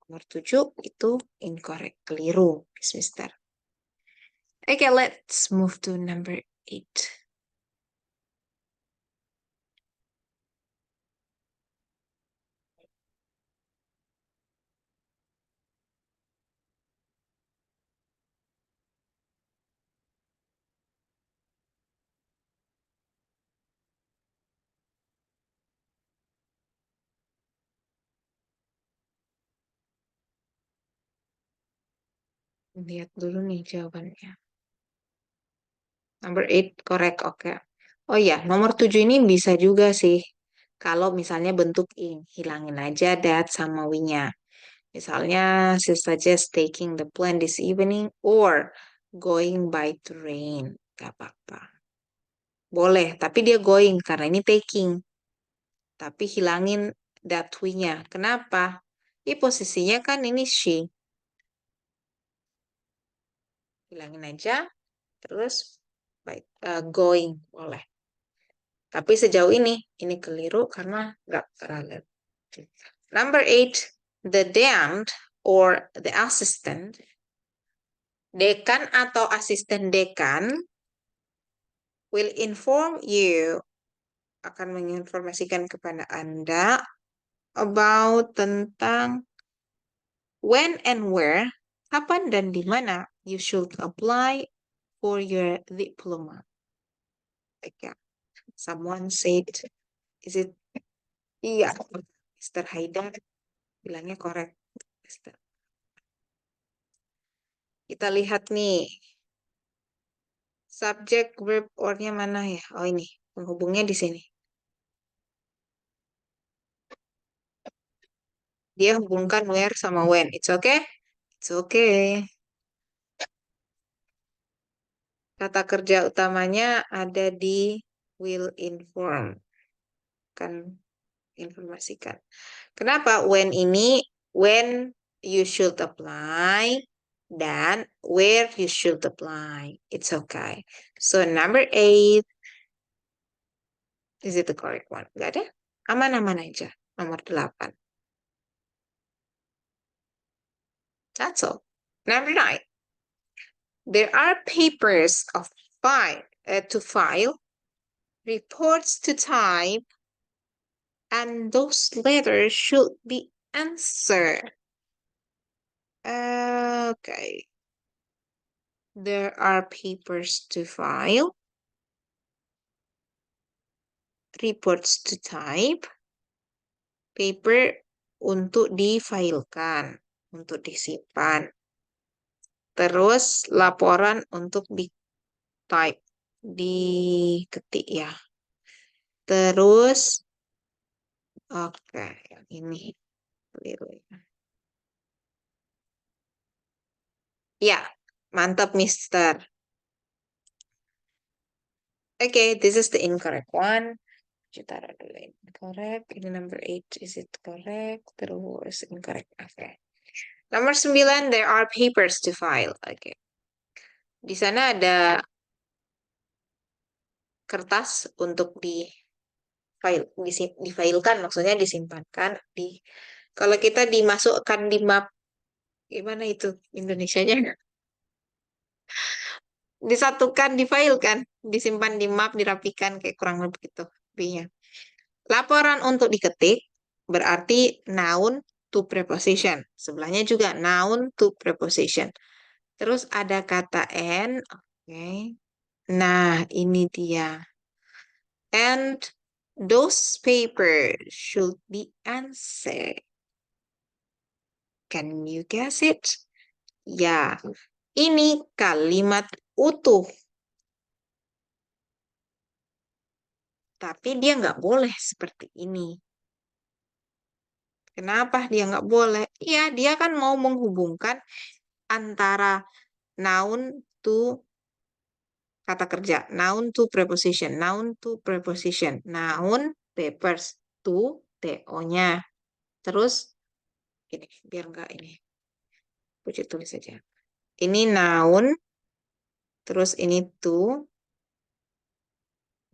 Nomor 7 itu incorrect, keliru, Mister. Okay, let's move to number 8. Lihat dulu nih jawabannya. Number 8 correct, oke. Oh ya, nomor 7 ini bisa juga sih. Kalau misalnya bentuk ing, hilangin aja that sama we-nya. Misalnya, she suggests taking the plane this evening or going by train. Gak apa-apa. Boleh, tapi dia going karena ini taking. Tapi hilangin that we-nya. Kenapa? Ini posisinya kan ini she. Hilangin aja, terus going. Boleh. Tapi sejauh ini keliru karena nggak terlalu. Number 8, the dean or the assistant. Dekan atau asisten dekan will inform you, akan menginformasikan kepada Anda about tentang when and where, kapan dan di mana you should apply for your diploma. Like, yeah. Someone said, is it? Iya, Mr. Haidar bilangnya correct. Mister. Kita lihat nih, subjek verb or-nya mana ya? Oh ini, penghubungnya di sini. Dia hubungkan where sama when. It's okay? It's okay. Kata kerja utamanya ada di will inform. Kan informasikan. Kenapa when ini? When you should apply dan where you should apply. It's okay. So number 8. Is it the correct one? Gak ada? Aman-aman aja. Nomor 8. That's all. Number 9. There are papers to file, reports to type, and those letters should be answered. Okay. There are papers to file, reports to type, paper untuk difailkan, untuk disimpan. Terus laporan untuk di type, diketik ya. Terus, oke, yang ini. Ya, mantap, Mister. Okay, this is the incorrect one. Kita taruh dulu incorrect. Ini number 8, is it correct? Terus incorrect. Okay. Nomor 9, there are papers to file. Okay. Di sana ada kertas untuk difailkan, maksudnya disimpankan di. Kalau kita dimasukkan di map, gimana itu Indonesianya? Disatukan, difailkan, disimpan di map, dirapikan kayak kurang lebih gitu. Laporan untuk diketik berarti noun to preposition. Sebelahnya juga noun to preposition. Terus ada kata and. Oke. Nah, ini dia. And those papers should be answered. Can you guess it? Ya, ini kalimat utuh. Tapi dia nggak boleh seperti ini. Kenapa dia nggak boleh? Iya, dia kan mau menghubungkan antara noun to kata kerja. Noun to preposition. Noun to preposition. Noun, papers. To, to-nya. Terus, ini, biar nggak ini. Puji tulis saja. Ini noun. Terus ini to.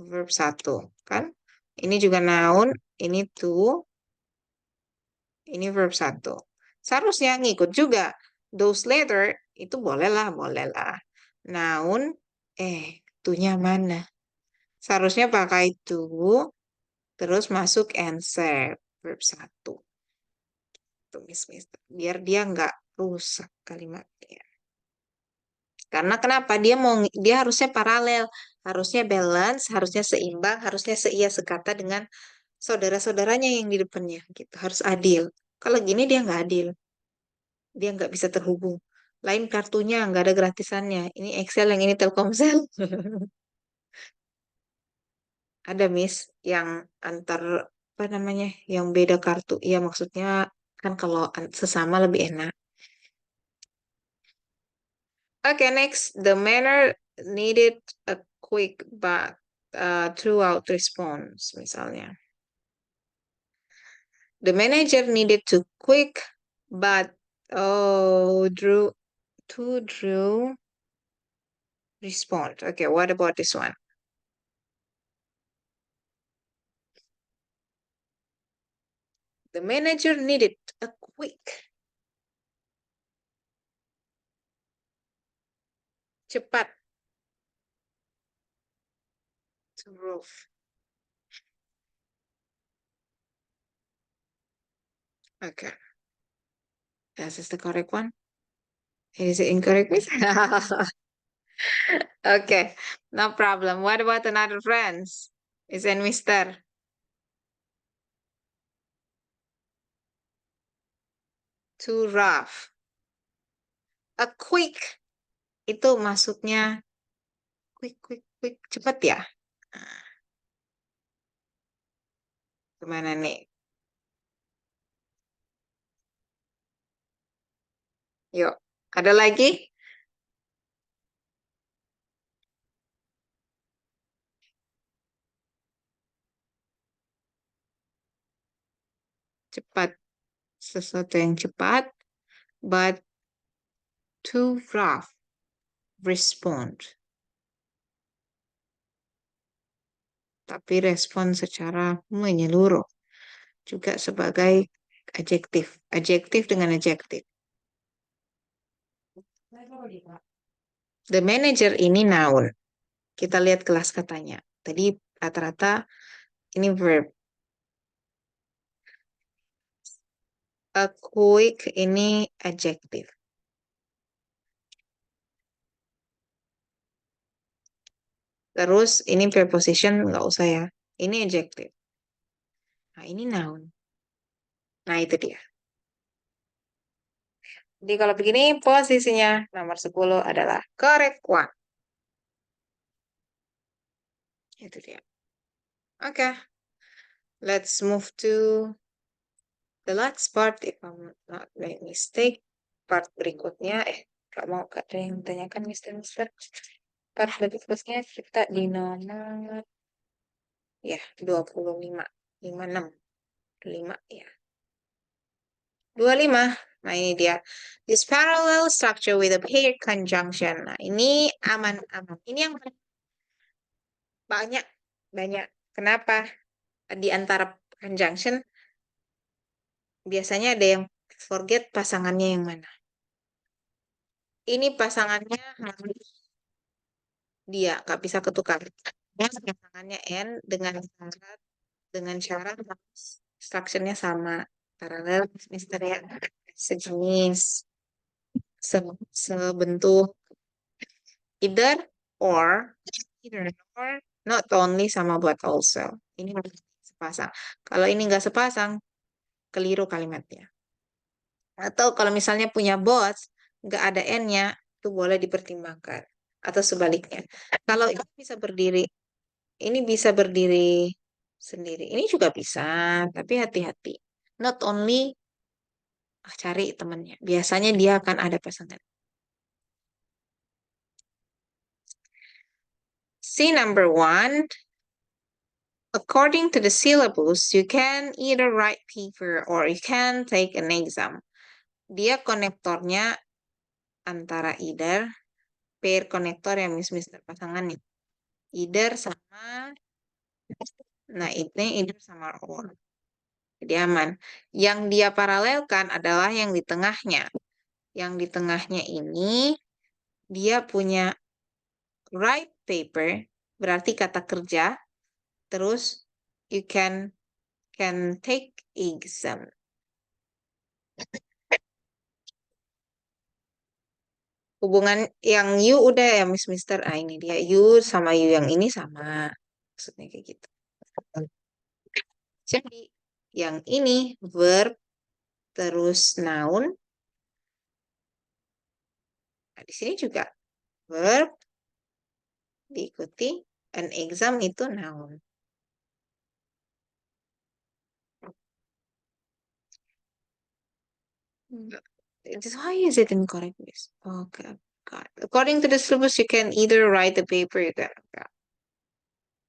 Verb 1. Kan? Ini juga noun. Ini to. Ini verb 1. Seharusnya ngikut juga. Those later itu bolehlah, bolehlah. Noun, tunya mana? Seharusnya pakai to, terus masuk answer, verb 1. Tuh, Miss. Biar dia nggak rusak kalimatnya. Karena kenapa? Dia harusnya paralel, harusnya balance, harusnya seimbang, harusnya seia sekata dengan saudara-saudaranya yang di depannya gitu. Harus adil. Kalau gini dia nggak adil. Dia nggak bisa terhubung. Lain kartunya nggak ada gratisannya. Ini Excel, yang ini Telkomsel. Ada Miss yang antar apa namanya? Yang beda kartu. Iya maksudnya kan kalau sesama lebih enak. Okay, next, the manner needed a quick but throughout response, misalnya. The manager needed to quick but drew respond. Okay, what about this one? The manager needed a quick, cepat, to move. Okay, this is the correct one. Is it incorrect, Miss? Okay, no problem. What about another friends? Is it Mister? Too rough. A quick itu masuknya quick, cepat ya. Nah, gimana nih? Yuk, ada lagi? Cepat, sesuatu yang cepat, but too rough, respond. Tapi respon secara menyeluruh, juga sebagai adjektif. Adjektif dengan adjektif. The manager ini noun. Kita lihat kelas katanya. Tadi rata-rata ini verb. A quick ini adjektif. Terus ini preposition nggak usah ya. Ini adjective. Nah ini noun. Nah itu dia. Jadi kalau begini posisinya nomor 10 adalah correct one. Itu dia. Oke. Let's move to the last part if I'm not make mistake. Part berikutnya, gak mau ada yang tanyakan Mister. Part berikutnya kita di nomor ya 25. 56. 5 ya. 25. Nah, ini dia. This parallel structure with a pair conjunction. Nah, ini aman-aman. Ini yang banyak. Banyak. Kenapa? Di antara conjunction, biasanya ada yang forget pasangannya yang mana. Ini pasangannya harus dia, nggak bisa ketukar. Ya, pasangannya N dengan syarat harus structure-nya sama. Paralel, mister ya. Sejenis, sebentuk, either or, not only sama but also. Ini harus sepasang. Kalau ini nggak sepasang, keliru kalimatnya. Atau kalau misalnya punya both, nggak ada N-nya, itu boleh dipertimbangkan. Atau sebaliknya. Kalau ini bisa berdiri sendiri. Ini juga bisa, tapi hati-hati. Not only cari temannya. Biasanya dia akan ada pasangan. See number 1. According to the syllabus, you can either write paper or you can take an exam. Dia konektornya antara either, pair konektor yang mister pasangannya. Either sama, nah ini either sama or. Jadi aman. Yang dia paralelkan adalah yang di tengahnya. Yang di tengahnya ini dia punya write paper, berarti kata kerja. Terus you can take exam. Hubungan yang you udah ya Mister. Ah ini dia you sama you yang ini sama. Maksudnya kayak gitu. Jadi yang ini verb terus noun. Nah, di sini juga verb diikuti an exam itu noun. Why is it incorrect, Miss? Okay, God. According to the syllabus, you can either write the paper,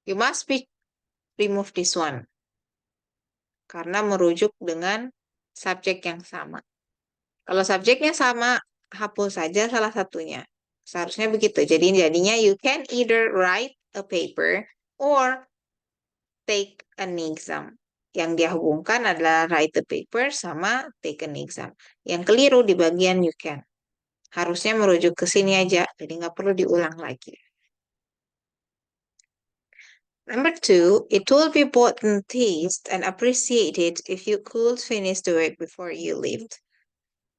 you must be remove this one karena merujuk dengan subjek yang sama. Kalau subjeknya sama, hapus saja salah satunya. Seharusnya begitu. Jadi jadinya you can either write a paper or take an exam. Yang dia hubungkan adalah write the paper sama take an exam. Yang keliru di bagian you can. Harusnya merujuk ke sini aja, jadi nggak perlu diulang lagi. Number 2, it will be both noticed and appreciated if you could finish the work before you left.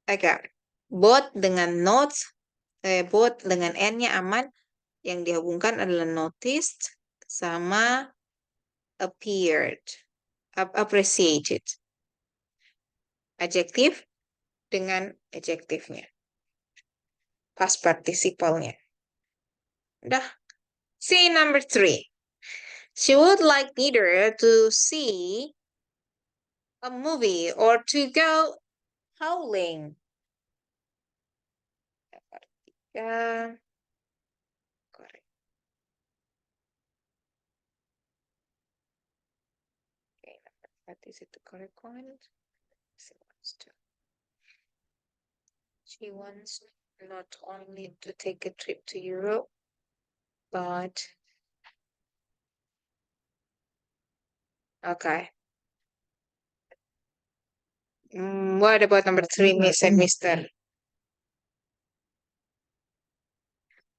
Oke, both dengan notes, both dengan n-nya aman, yang dihubungkan adalah noticed sama appeared, appreciated. Adjektif dengan adjektifnya. Past participalnya. Udah. See number 3. She would like neither to see a movie or to go howling. Yeah, correct. Okay, what is it the correct one? She wants not only to take a trip to Europe, but okay. What about number 3, Miss and Mister?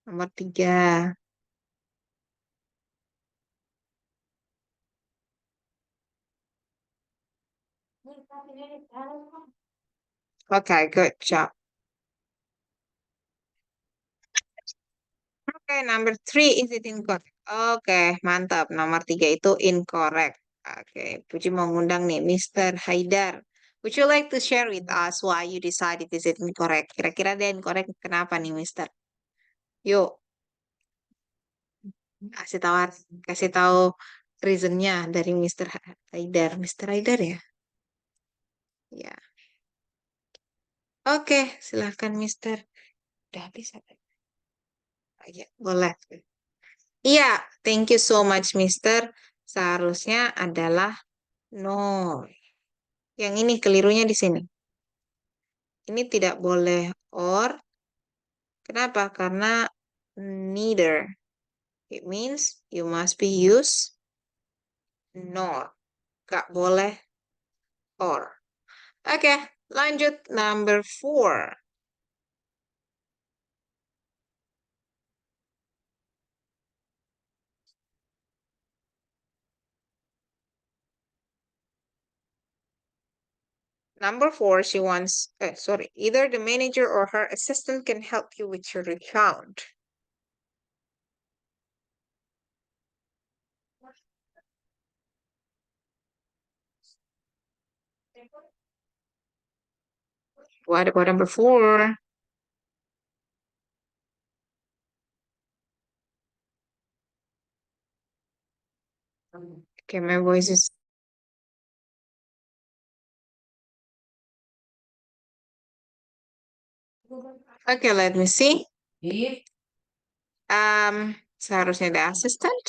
Nomor 3. Okay, good job. Okay, number 3, is it incorrect? Oke, mantap. Nomor 3 itu incorrect. Oke, Puji mau ngundang nih, Mr. Haidar. Would you like to share with us why you decided is it incorrect? Kira-kira dia incorrect kenapa nih, Mister? Yuk, kasih tahu reasonnya dari Mr. Haidar. Mr. Haidar ya? Ya. Oke, silahkan Mister. Udah habis apa? Oh, ya, boleh. Iya, thank you so much, Mister. Seharusnya adalah no. Yang ini kelirunya di sini. Ini tidak boleh or. Kenapa? Karena neither. It means you must be use nor. Gak boleh or. Oke, lanjut number 4. Number 4, she wants, either the manager or her assistant can help you with your account. What about number 4? Okay, my voice is... Okay, let me see. Seharusnya the assistant.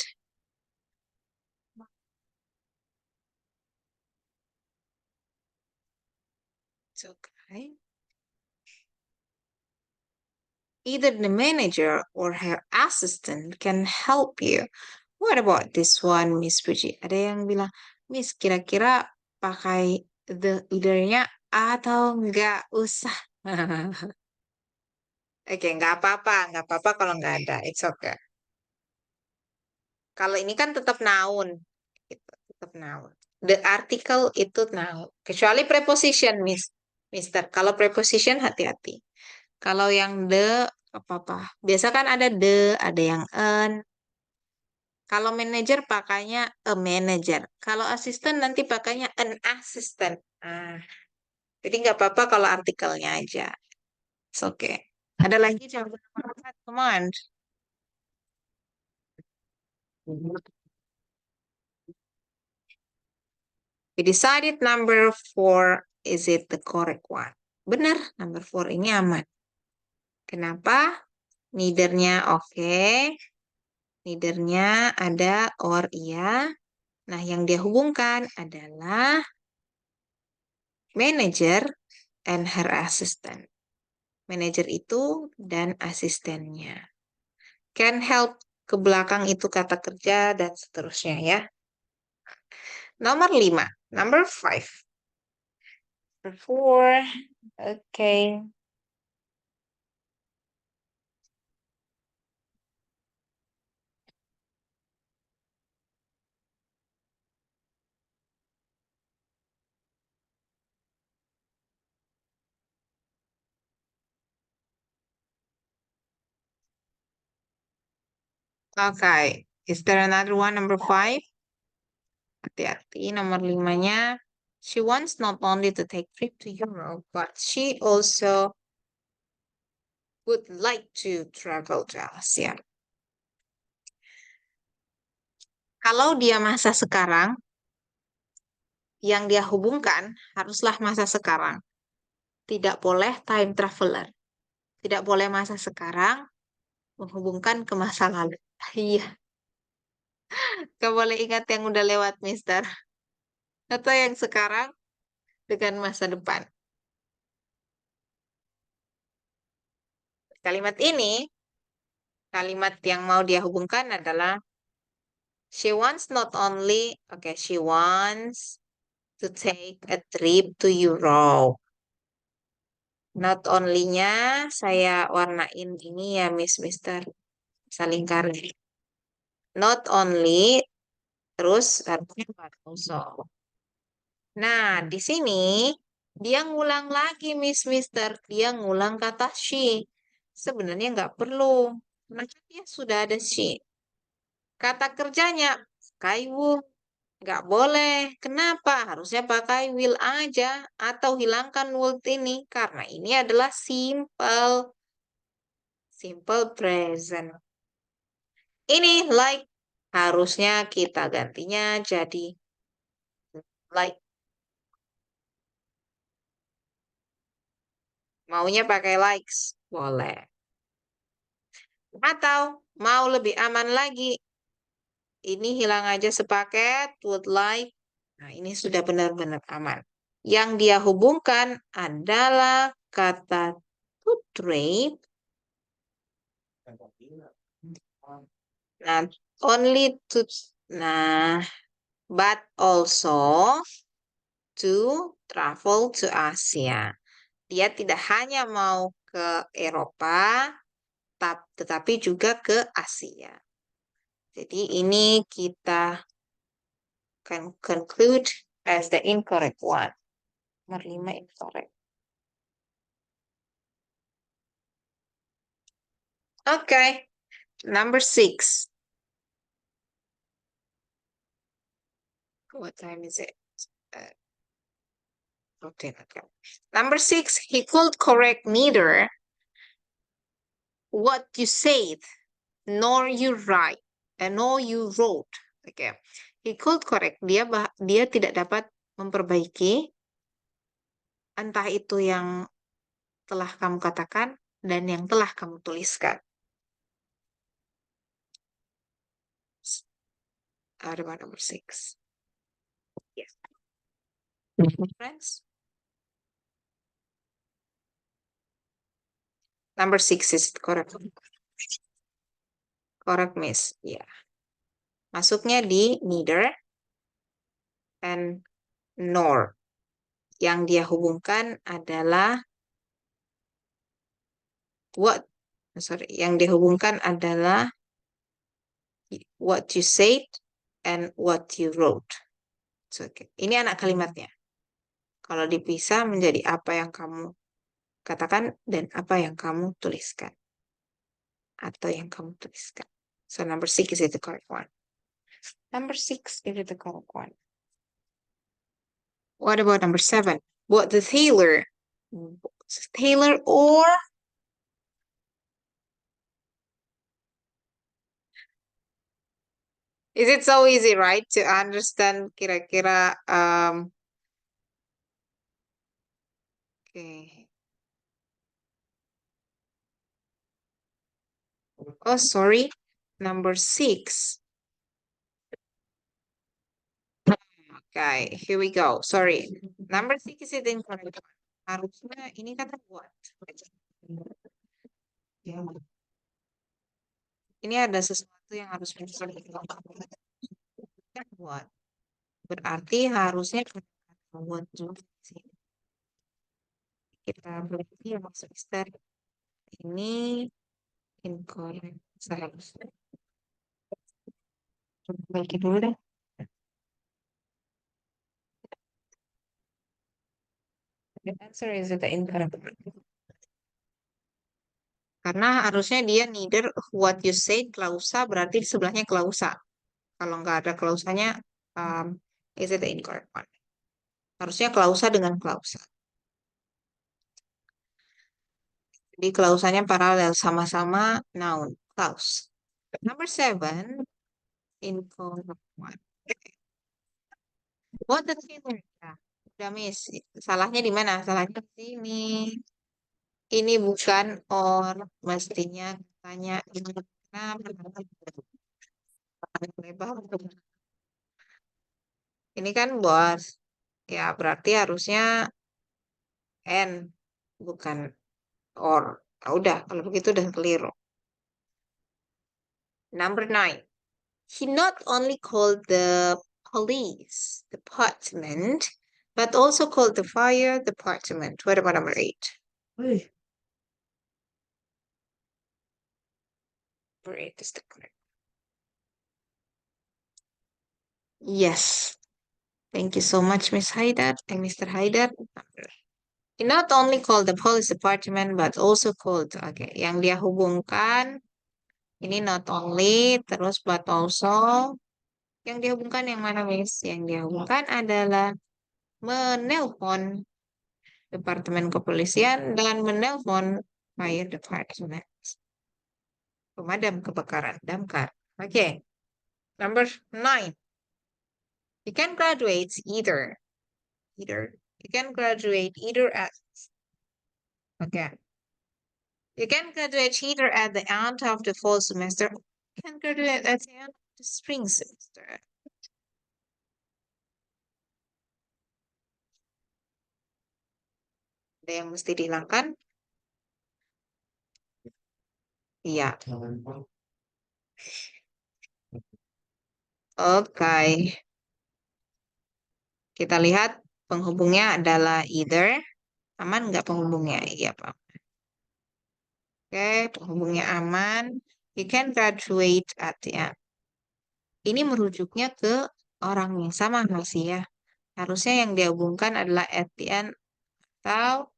It's okay. Either the manager or her assistant can help you. What about this one, Miss Puji? Ada yang bilang, Miss, kira-kira pakai the either-nya atau nggak usah. Oke, nggak apa-apa kalau nggak ada. It's okay. Kalau ini kan tetap noun, gitu, tetap noun. The article itu noun, kecuali preposition, Mister. Kalau preposition hati-hati. Kalau yang the apa-apa. Biasa kan ada the, ada yang an. Kalau manager pakainya a manager. Kalau asisten nanti pakainya an assistant. Ah, jadi nggak apa-apa kalau artikelnya aja. It's okay. Ada lagi jawaban nomor 4, come on. We decided number 4 is it the correct one. Benar, number 4 ini aman. Kenapa? Neither-nya oke. Neither-nya ada or iya. Nah, yang dia hubungkan adalah manager and her assistant. Manager itu dan asistennya. Can help ke belakang itu kata kerja dan seterusnya ya. Nomor 5. Number 5. Number 4. Okay. Okay. Is there another one, number 5? Hati-hati, nomor 5-nya. She wants not only to take trip to Europe, but she also would like to travel to Asia. Kalau dia masa sekarang, yang dia hubungkan haruslah masa sekarang. Tidak boleh time traveler. Tidak boleh masa sekarang menghubungkan ke masa lalu. Iya, gak boleh ingat yang udah lewat, Mister. Atau yang sekarang dengan masa depan. Kalimat ini, kalimat yang mau dia hubungkan adalah she wants not only, she wants to take a trip to Europe. Not only-nya saya warnain ini ya, Mister. Salingkar. Not only, terus harusnya but also. Nah, di sini dia ngulang lagi, Mister. Dia ngulang kata she. Sebenarnya nggak perlu. Karena dia sudah ada she. Kata kerjanya pakai would. Nggak boleh. Kenapa? Harusnya pakai will aja. Atau hilangkan would ini. Karena ini adalah simple. Simple present. Ini like. Harusnya kita gantinya jadi like. Maunya pakai likes. Boleh. Atau mau lebih aman lagi. Ini hilang aja sepaket. Would like. Nah, ini sudah benar-benar aman. Yang dia hubungkan adalah kata to trade. Nah, only to, nah, but also to travel to Asia. Dia tidak hanya mau ke Eropa, tetapi juga ke Asia. Jadi ini kita can conclude as the incorrect one. Nomor 5 incorrect. Okay, number 6. What time is it? 14, okay. Number 6, he could correct neither what you said nor you write and nor you wrote. Okay. He could correct. Dia tidak dapat memperbaiki entah itu yang telah kamu katakan dan yang telah kamu tuliskan. Ada number 6. Yes. Friends. Number 6 is correct. Correct, Miss. Ya. Yeah. Masuknya di neither and nor. Yang dia hubungkan adalah what. Sorry, yang dia hubungkan adalah what you said and what you wrote. It's okay. Ini anak kalimatnya. Kalau dipisah menjadi apa yang kamu katakan dan apa yang kamu tuliskan. Atau yang kamu tuliskan. So number 6 is the correct one. Number 6 is the correct one. What about number 7? What the tailor? Tailor or is it so easy, right, to understand kira-kira okay. Oh, sorry. Number 6. Okay, here we go. Sorry. Number 6 is it incorrect. Harusnya ini kata what? Ini ada sesuatu yang harus diperhatikan. What? Berarti harusnya kata what juga sih. Kita berarti yang semester ini incorrect. Seharusnya. Coba balik dulu deh. The answer is the incorrect. Karena harusnya dia neither what you say klausa berarti di sebelahnya klausa. Kalau nggak ada klausanya, is it the incorrect one? Harusnya klausa dengan klausa. Jadi klausanya paralel sama-sama noun, klaus. Number 7, incorrect one. What the tailor? Ya, udah miss. Salahnya di mana? Salahnya di sini. Ini bukan or, mestinya tanya ini kenapa? Lebar. Ini kan bos. Ya, berarti harusnya N, bukan or. Ah, udah, kalau begitu udah keliru. Number 9. He not only called the police department, but also called the fire department. What about number 8? Number 8 is the correct. Yes. Thank you so much, Miss Haidar and Mr. Haidar. He not only called the police department, but also called. Okay, yang dia hubungkan ini not only, terus but also. Yang dihubungkan yang mana, Miss? Yang dihubungkan adalah menelpon Departemen Kepolisian dan menelpon Fire Department. Pemadam kebakaran, damkar. Okay. Number 9. You can graduate either. You can graduate either at. Okay. You can graduate either at the end of the fall semester. You can graduate at the end of the spring semester. Ada yang mesti dihilangkan? Iya. Oke. Kita lihat penghubungnya adalah either. Aman nggak penghubungnya? Iya, Pak. Oke, penghubungnya aman. You can graduate at the end. Ini merujuknya ke orang yang sama masih ya. Harusnya yang dihubungkan adalah at the end atau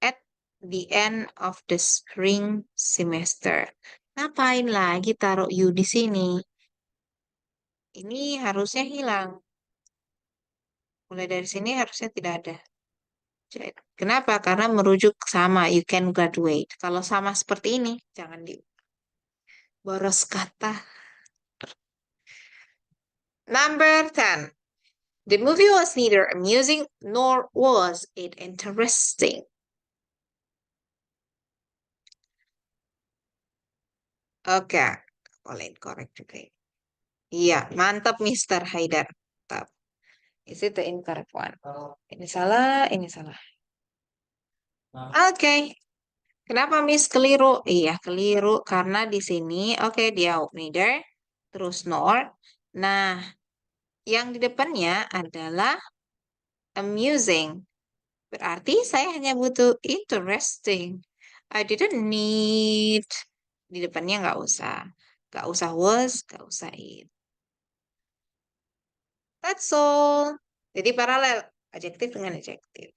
at the end of the spring semester. Ngapain lagi taruh you di sini? Ini harusnya hilang. Mulai dari sini harusnya tidak ada. Kenapa? Karena merujuk sama, you can graduate. Kalau sama seperti ini, jangan di boros kata. Number 10. The movie was neither amusing nor was it interesting. Oke, boleh correct juga. Iya, mantap Mr. Haidar. Mantap. Is it the incorrect one? Ini salah, ini salah. Oke. Kenapa Miss keliru? Iya, keliru karena di sini dia neither terus nor. Nah, yang di depannya adalah amusing. Berarti saya hanya butuh interesting. I didn't need. Di depannya nggak usah. Nggak usah was, nggak usah it. That's all. Jadi paralel. Adjektif dengan adjektif.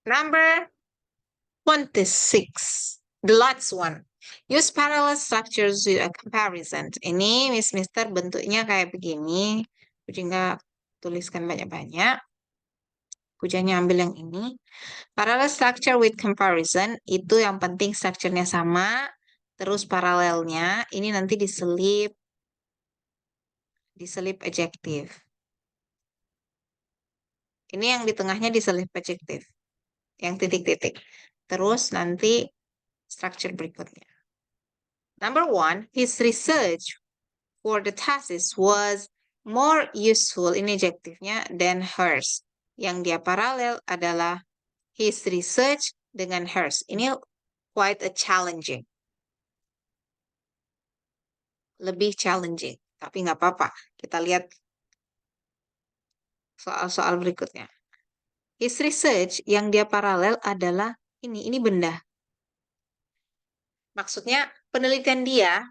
Number 26. The last one. Use parallel structures with a comparison. Ini Mister bentuknya kayak begini. Jadi nggak tuliskan banyak-banyak. Pujanya ambil yang ini. Parallel structure with comparison itu yang penting strukturnya sama. Terus paralelnya ini nanti diselip adjektif. Ini yang di tengahnya diselip adjektif. Yang titik-titik. Terus nanti structure berikutnya. Number one, his research for the thesis was more useful, ini adjektifnya, than hers. Yang dia paralel adalah his research dengan hers. Ini quite a challenging. Lebih challenging. Tapi nggak apa-apa. Kita lihat soal-soal berikutnya. His research yang dia paralel adalah ini benda. Maksudnya penelitian dia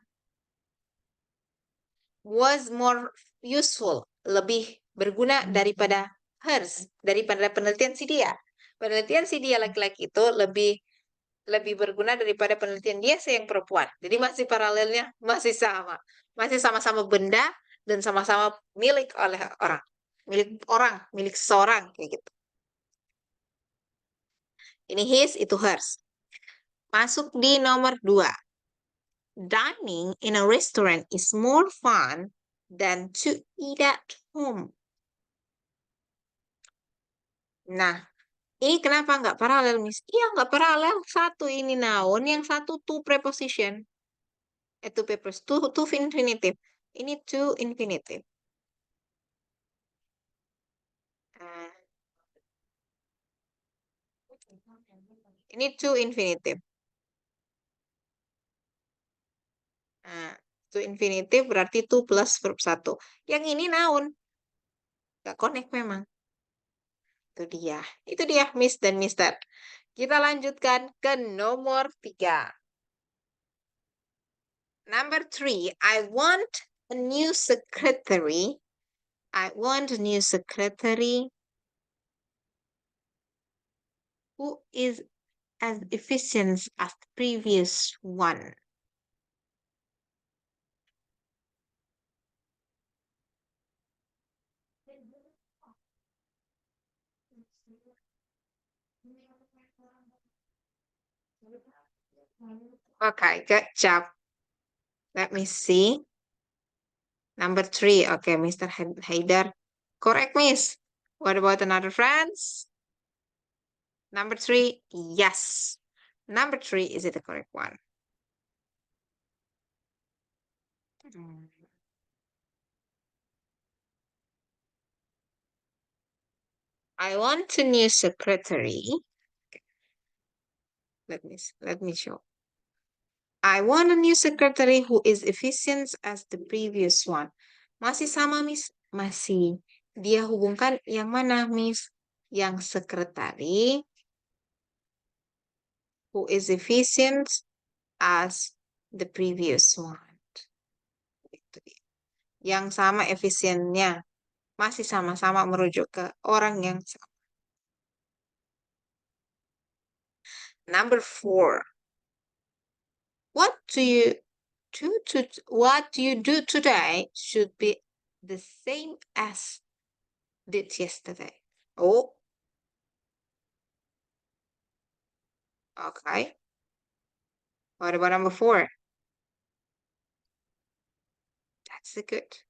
was more useful, lebih berguna daripada hers, daripada penelitian si dia. Penelitian si dia laki-laki itu lebih berguna daripada penelitian dia si yang perempuan. Jadi masih paralelnya masih sama. Masih sama-sama benda dan sama-sama milik oleh orang. Milik seseorang kayak gitu. Ini his, itu hers. Masuk di nomor 2. Dining in a restaurant is more fun than to eat at home. Nah, ini kenapa nggak paralel, Miss? Iya, nggak paralel. Satu ini noun, yang satu to preposition. To preposition, to infinitive. Ini to infinitive. Nah, ini to infinitive. Nah, to infinitive berarti to plus verb 1. Yang ini noun. Nggak connect memang. Itu dia. Itu dia, Miss dan Mister. Kita lanjutkan ke nomor 3. Number 3, I want a new secretary. I want a new secretary who is as efficient as the previous one. Okay, good job. Let me see. Number 3. Okay, Mr. Haidar. Correct, Miss. What about another friends? Number 3, yes. Number 3 is it the correct one? I want a new secretary. Let me show. I want a new secretary who is efficient as the previous one. Masih sama, Miss? Masih. Dia hubungkan yang mana, Miss? Yang sekretari who is efficient as the previous one. Itu dia. Yang sama efisiennya. Masih sama-sama merujuk ke orang yang sama. Number 4. What do you do today should be the same as did yesterday. Oh, okay. What about number 4? That's good.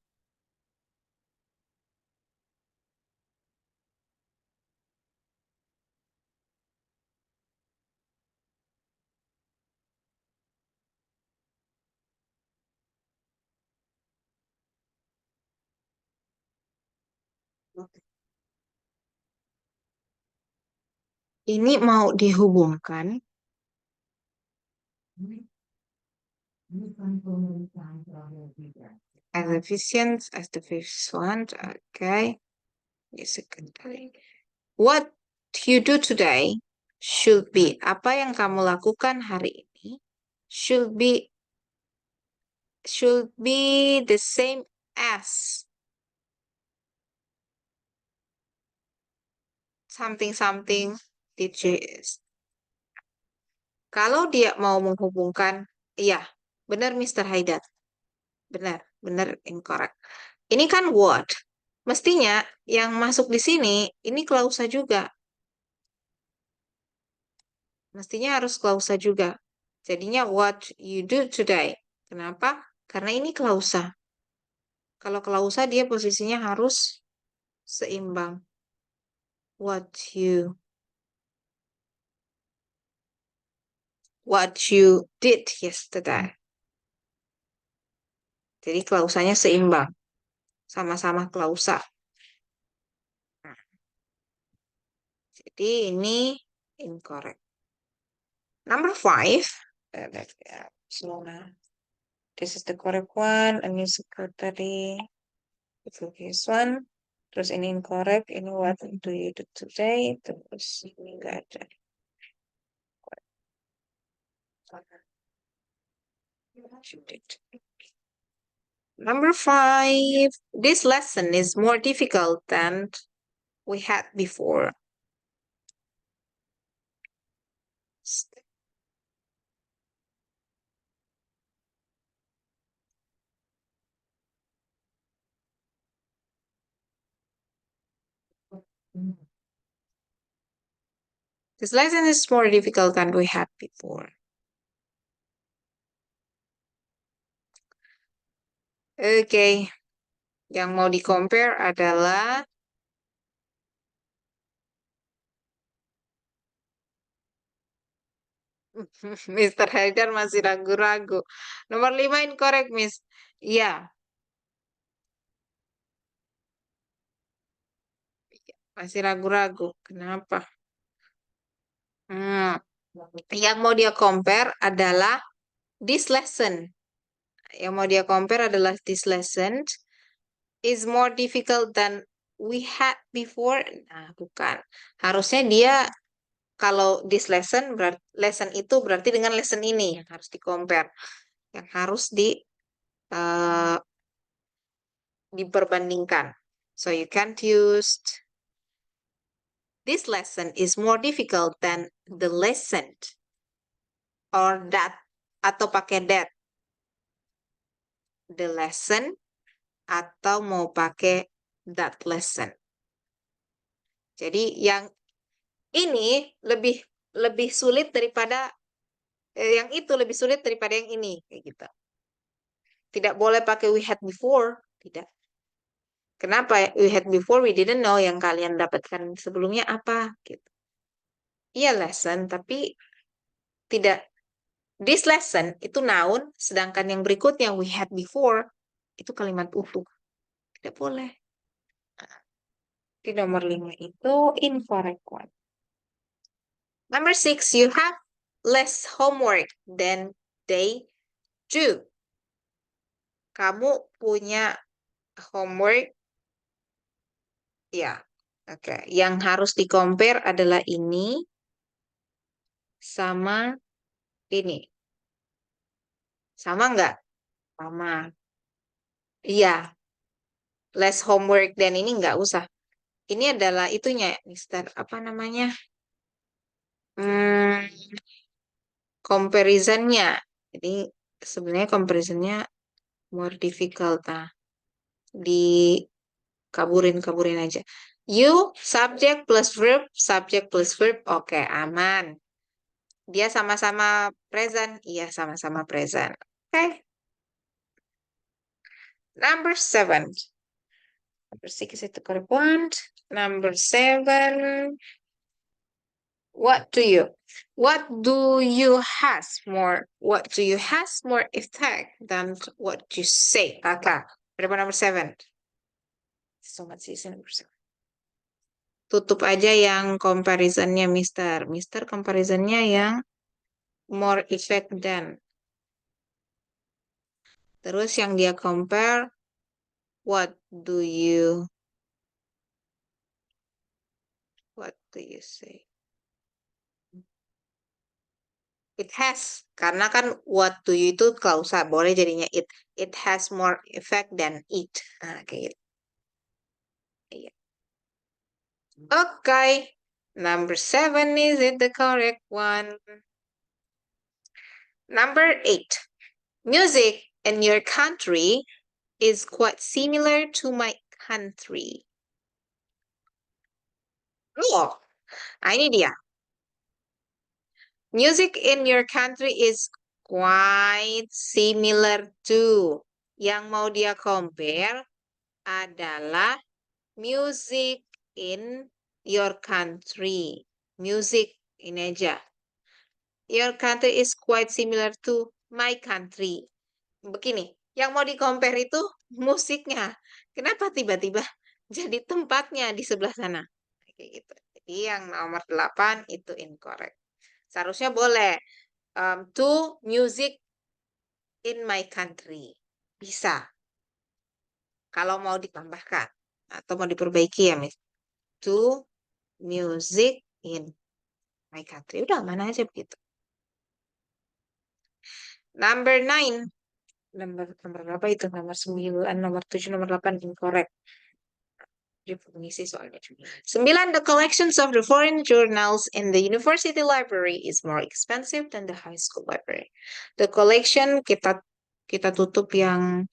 Ini mau dihubungkan As efficient as the first one. Okay. What you do today should be. Apa yang kamu lakukan hari ini should be the same as something did you. Kalau dia mau menghubungkan, iya, benar Mr. Haidar. Benar incorrect. Ini kan what. Mestinya yang masuk di sini, ini klausa juga. Mestinya harus klausa juga. Jadinya what you do today. Kenapa? Karena ini klausa. Kalau klausa dia posisinya harus seimbang. What you did yesterday. Jadi klausanya seimbang. Sama-sama klausa. Jadi ini incorrect. Number 5. Slow now. This is the correct one. Ini secretary. This one. Terus ini incorrect. Ini what do you do today? Terus ini enggak ada. Number 5. This lesson is more difficult than we had before. This lesson is more difficult than we had before. Oke. Yang mau di-compare adalah Mr. Haidar masih ragu-ragu. Nomor 5 incorrect, Miss. Iya. Masih ragu-ragu. Kenapa? Yang mau dia compare adalah this lesson. Yang mau dia compare adalah this lesson is more difficult than we had before. Nah, bukan. Harusnya dia kalau this lesson itu berarti dengan lesson ini yang harus di-compare. Yang harus diperbandingkan. So you can't use this lesson is more difficult than the lesson or that atau pakai that. The lesson atau mau pakai that lesson. Jadi yang ini lebih sulit daripada yang itu lebih sulit daripada yang ini kayak gitu. Tidak boleh pakai we had before, tidak. Kenapa? We had before, we didn't know, yang kalian dapatkan sebelumnya apa gitu. Iya lesson, tapi tidak. This lesson itu noun, sedangkan yang berikutnya we had before itu kalimat utuh. Tidak boleh. Di nomor 5 itu incorrect one. Number 6, you have less homework than they do. Kamu punya homework, ya. Oke, yang harus di-compare adalah ini sama ini. Sama nggak? Sama. Iya. Less homework dan ini nggak usah. Ini adalah itunya, Mister. Apa namanya? Comparisonnya. Jadi sebenarnya comparisonnya more difficult. Nah, dikaburin aja. You, subject plus verb. Oke, aman. Dia sama-sama present. Iya, sama-sama present. Oke. Number 7. Number 6 is the correct one. Number 7. What do you has more effect than what you say? Kakak. Berapa number 7? So much is number 7. Tutup aja yang comparisonnya Mister. Mister comparisonnya yang more effect than. Terus yang dia compare, what do you say? It has, karena kan what do you itu klausa, boleh jadinya it. It has more effect than it. Nah, kayak gitu. Iya. Okay. Number 7, is it the correct one? Number 8. Music in your country is quite similar to my country. Oh, ini dia. Music in your country is quite similar to. Yang mau dia compare adalah music in your country. Music, ini aja. Your country is quite similar to my country. Begini, yang mau di-compare itu musiknya. Kenapa tiba-tiba jadi tempatnya di sebelah sana? Kayak gitu. Jadi yang nomor 8 itu incorrect. Seharusnya boleh. To music in my country. Bisa. Kalau mau ditambahkan. Atau mau diperbaiki ya, Miss. To music in my country. Udah, mana aja begitu. Number 9. Nomor berapa itu? Nomor 9, nomor 7, nomor 8 incorrect. Mengisi soalnya. 9. The collections of the foreign journals in the university library is more expensive than the high school library. The collection kita tutup yang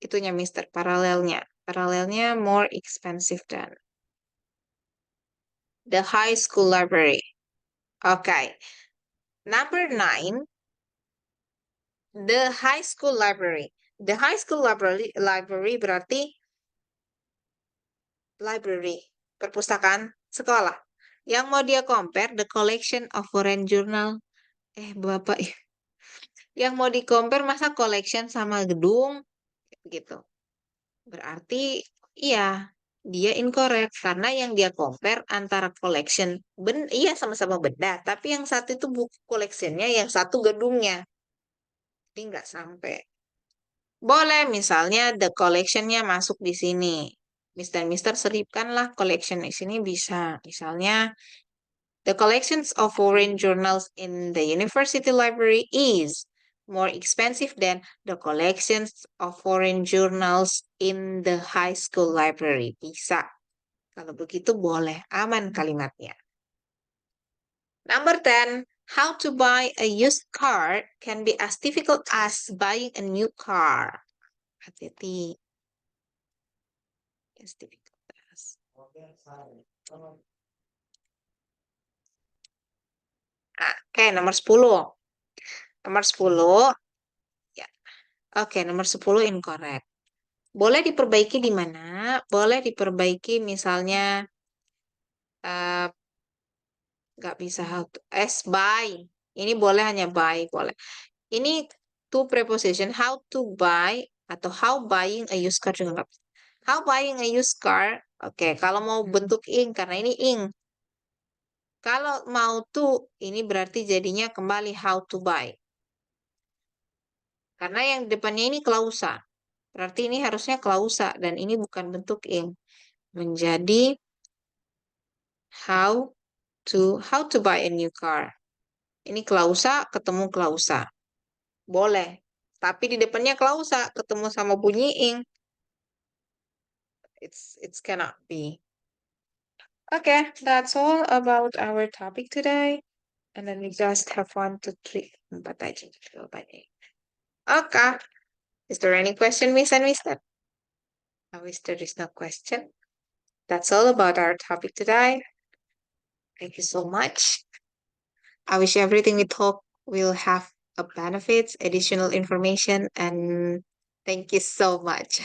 itunya Mister, paralelnya. Paralelnya more expensive than the high school library. Okay. Number 9. The high school library. The high school library berarti library, perpustakaan sekolah. Yang mau dia compare the collection of foreign journal. Bapak, yang mau di compare masa collection sama gedung gitu. Berarti iya, dia incorrect karena yang dia compare antara collection, iya sama-sama benda, tapi yang satu itu buku collectionnya, yang satu gedungnya. Jadi nggak sampai. Boleh misalnya the collectionnya masuk di sini. Mister selipkanlah collection di sini bisa. Misalnya the collections of foreign journals in the university library is more expensive than the collections of foreign journals in the high school library. Bisa. Kalau begitu boleh. Aman kalimatnya. Number 10. How to buy a used car can be as difficult as buying a new car. Hati-hati. As difficult as. Oke, nomor 10. Nomor 10. Ya. Oke, nomor 10 incorrect. Boleh diperbaiki di mana? Boleh diperbaiki misalnya nggak bisa how to, buy. Ini boleh hanya buy, boleh. Ini to preposition, how to buy atau how buying a used car juga nggak bisa. How buying a used car, oke, kalau mau bentuk ing, karena ini ing. Kalau mau to, ini berarti jadinya kembali how to buy. Karena yang depannya ini klausa. Berarti ini harusnya klausa dan ini bukan bentuk ing. Menjadi how to buy a new car. Ini klausa ketemu klausa. Boleh. Tapi di depannya klausa ketemu sama bunyi ing. It's cannot be. Okay, that's all about our topic today. And then we just have 1, 2, 3, 4 aja. Okay. Is there any question, Miss and Mister? I wish there is no question. That's all about our topic today. Thank you so much. I wish everything we talk will have a benefits, additional information, and thank you so much.